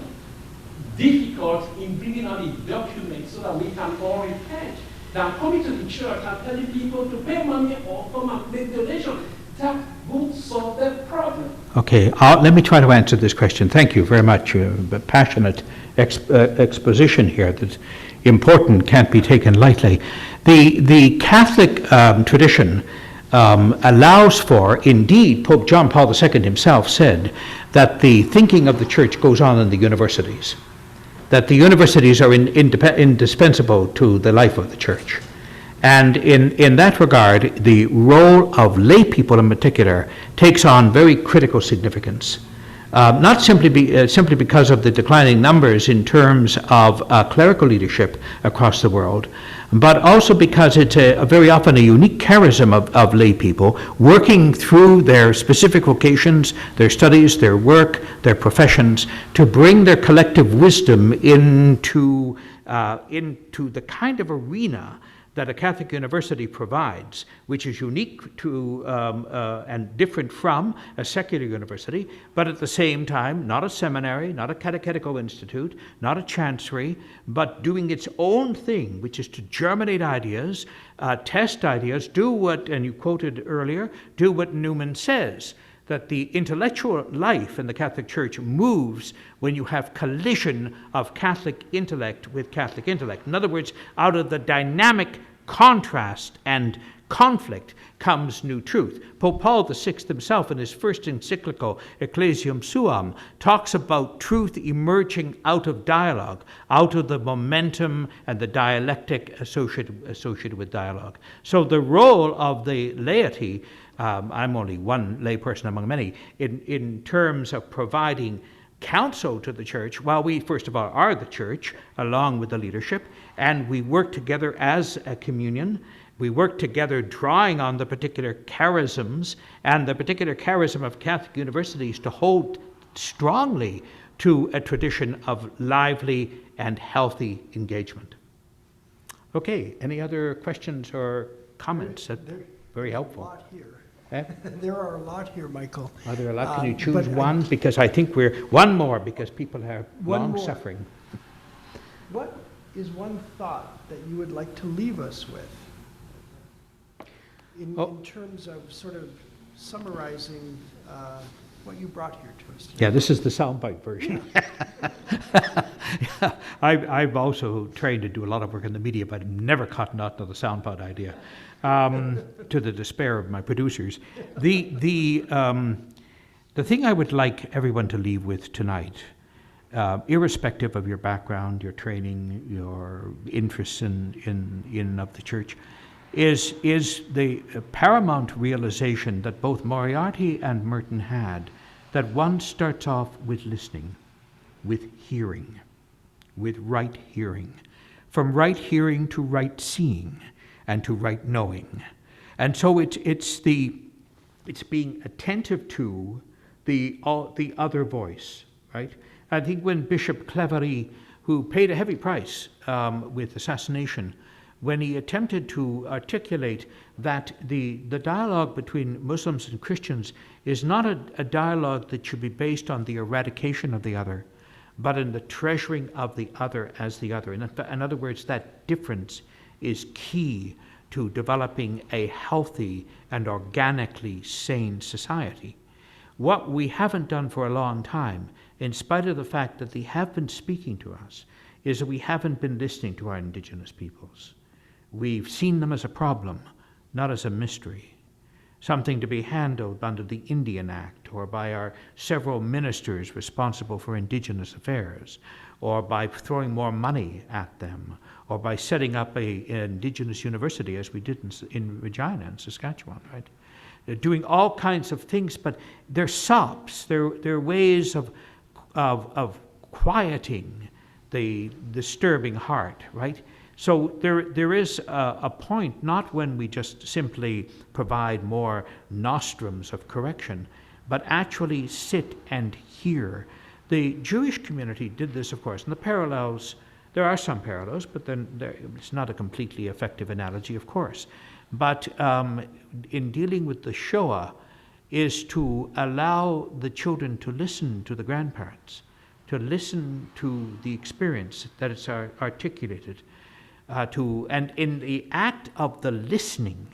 difficult in bringing out a document so that we can all repent than coming to the church and telling people to pay money or come and make donation. That won't solve the problem. Okay, let me try to answer this question. Thank you very much. Passionate exposition here that's important, can't be taken lightly. The Catholic tradition allows for, indeed, Pope John Paul II himself said that the thinking of the church goes on in the universities, that the universities are indispensable to the life of the church. And in that regard, the role of lay people in particular takes on very critical significance. Not simply because of the declining numbers in terms of clerical leadership across the world, but also because it's very often a unique charism of lay people working through their specific vocations, their studies, their work, their professions, to bring their collective wisdom into the kind of arena that a Catholic university provides, which is unique to and different from a secular university, but at the same time, not a seminary, not a catechetical institute, not a chancery, but doing its own thing, which is to germinate ideas, test ideas, do what, and you quoted earlier, do what Newman says, that the intellectual life in the Catholic Church moves when you have collision of Catholic intellect with Catholic intellect. In other words, out of the dynamic contrast and conflict comes new truth. Pope Paul VI himself, in his first encyclical, Ecclesiam Suam, talks about truth emerging out of dialogue, out of the momentum and the dialectic associated with dialogue. So the role of the laity, I'm only one lay person among many, in terms of providing counsel to the church, while we first of all are the church along with the leadership, and we work together as a communion. We work together drawing on the particular charisms and the particular charism of Catholic universities to hold strongly to a tradition of lively and healthy engagement. Okay, any other questions or comments? Very helpful. A lot here. Eh? There are a lot here, Michael. Are there a lot? Can you choose one? Because I think one more, because people have long suffering. What is one thought that you would like to leave us with in terms of sort of summarizing what you brought here to us today? Yeah, this is the soundbite version. I've also trained to do a lot of work in the media, but I've never caught on to the soundbite idea, to the despair of my producers. The thing I would like everyone to leave with tonight, irrespective of your background, your training, your interests in of the church, is the paramount realization that both Moriarty and Merton had, that one starts off with listening, with hearing, with right hearing, from right hearing to right seeing, and to right knowing. And so it's being attentive to the other voice, right? I think when Bishop Clevery, who paid a heavy price with assassination, when he attempted to articulate that the dialogue between Muslims and Christians is not a dialogue that should be based on the eradication of the other, but in the treasuring of the other as the other. In other words, that difference is key to developing a healthy and organically sane society. What we haven't done for a long time, in spite of the fact that they have been speaking to us, is that we haven't been listening to our indigenous peoples. We've seen them as a problem, not as a mystery, something to be handled under the Indian Act, or by our several ministers responsible for indigenous affairs, or by throwing more money at them, or by setting up an indigenous university, as we did in Regina, in Saskatchewan, right? They're doing all kinds of things, but they're sops, they're ways of quieting the disturbing heart, right? So there is a point, not when we just simply provide more nostrums of correction, but actually sit and hear. The Jewish community did this, of course, and the parallels, there are some parallels, but then it's not a completely effective analogy, of course. But in dealing with the Shoah, is to allow the children to listen to the grandparents, to listen to the experience that is articulated, and in the act of the listening,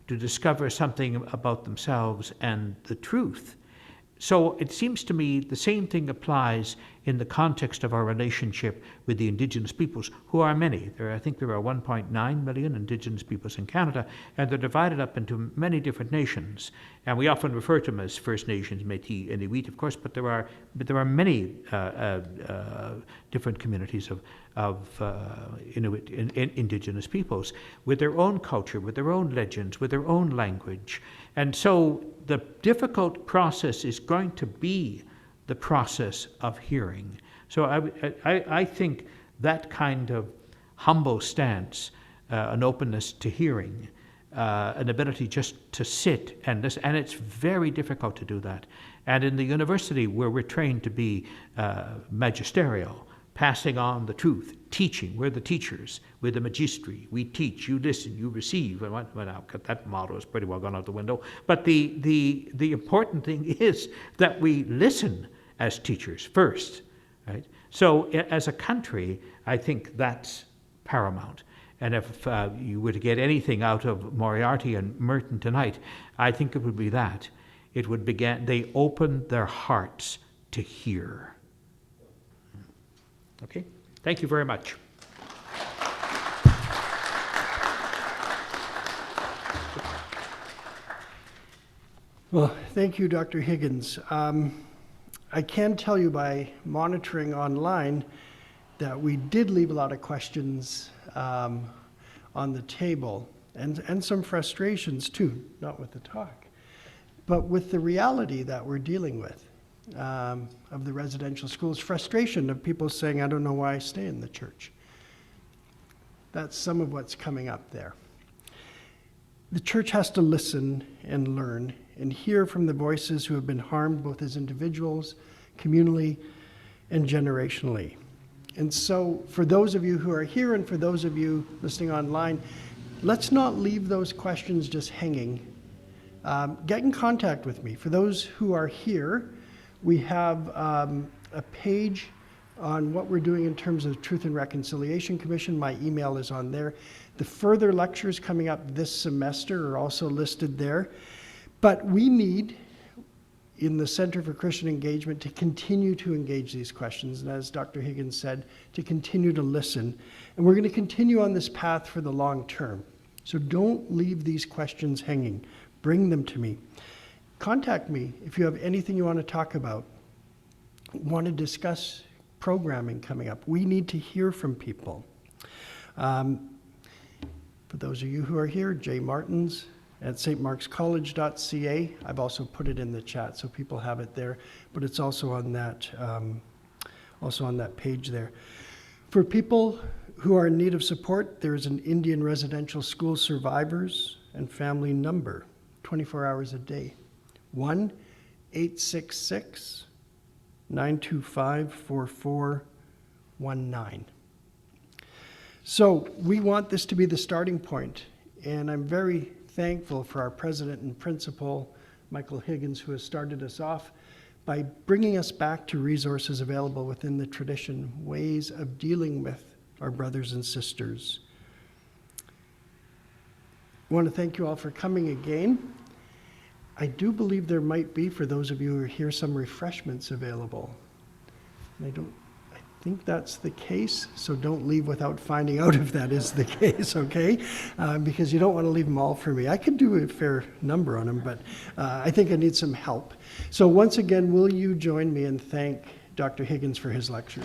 to discover something about themselves and the truth. So it seems to me the same thing applies in the context of our relationship with the Indigenous peoples, who are many. I think there are 1.9 million Indigenous peoples in Canada, and they're divided up into many different nations. And we often refer to them as First Nations, Métis, and Inuit, of course, but there are many different communities of Inuit Indigenous peoples with their own culture, with their own legends, with their own language. And so the difficult process is going to be the process of hearing. So I think that kind of humble stance, an openness to hearing, an ability just to sit and listen, and it's very difficult to do that. And in the university, where we're trained to be magisterial, passing on the truth, teaching, we're the teachers, we're the magistri, we teach, you listen, you receive. Well, that motto is pretty well gone out the window. But the important thing is that we listen as teachers first, right? So as a country, I think that's paramount. And if you were to get anything out of Moriarty and Merton tonight, I think it would be that. It would begin, they opened their hearts to hear. Okay, thank you very much. Well, thank you, Dr. Higgins. I can tell you by monitoring online that we did leave a lot of questions on the table and some frustrations too, not with the talk, but with the reality that we're dealing with of the residential schools, frustration of people saying, I don't know why I stay in the church. That's some of what's coming up there. The church has to listen and learn and hear from the voices who have been harmed both as individuals, communally, and generationally. And so for those of you who are here and for those of you listening online, let's not leave those questions just hanging. Get in contact with me. For those who are here, we have a page on what we're doing in terms of Truth and Reconciliation Commission. My email is on there. The further lectures coming up this semester are also listed there. But we need, in the Center for Christian Engagement, to continue to engage these questions. And as Dr. Higgins said, to continue to listen. And we're going to continue on this path for the long term. So don't leave these questions hanging. Bring them to me. Contact me if you have anything you want to talk about, want to discuss programming coming up. We need to hear from people. For those of you who are here, Jay Martins at stmarkscollege.ca. I've also put it in the chat so people have it there, but it's also on that page there. For people who are in need of support, there's an Indian Residential School Survivors and Family number, 24 hours a day. 1-866-925-4419. So we want this to be the starting point, and I'm very thankful for our president and principal, Michael Higgins, who has started us off by bringing us back to resources available within the tradition, ways of dealing with our brothers and sisters. I want to thank you all for coming again. I do believe there might be, for those of you who are here, some refreshments available. And I think that's the case, so don't leave without finding out if that is the case, okay? Because you don't want to leave them all for me. I could do a fair number on them, but I think I need some help. So once again, will you join me and thank Dr. Higgins for his lecture?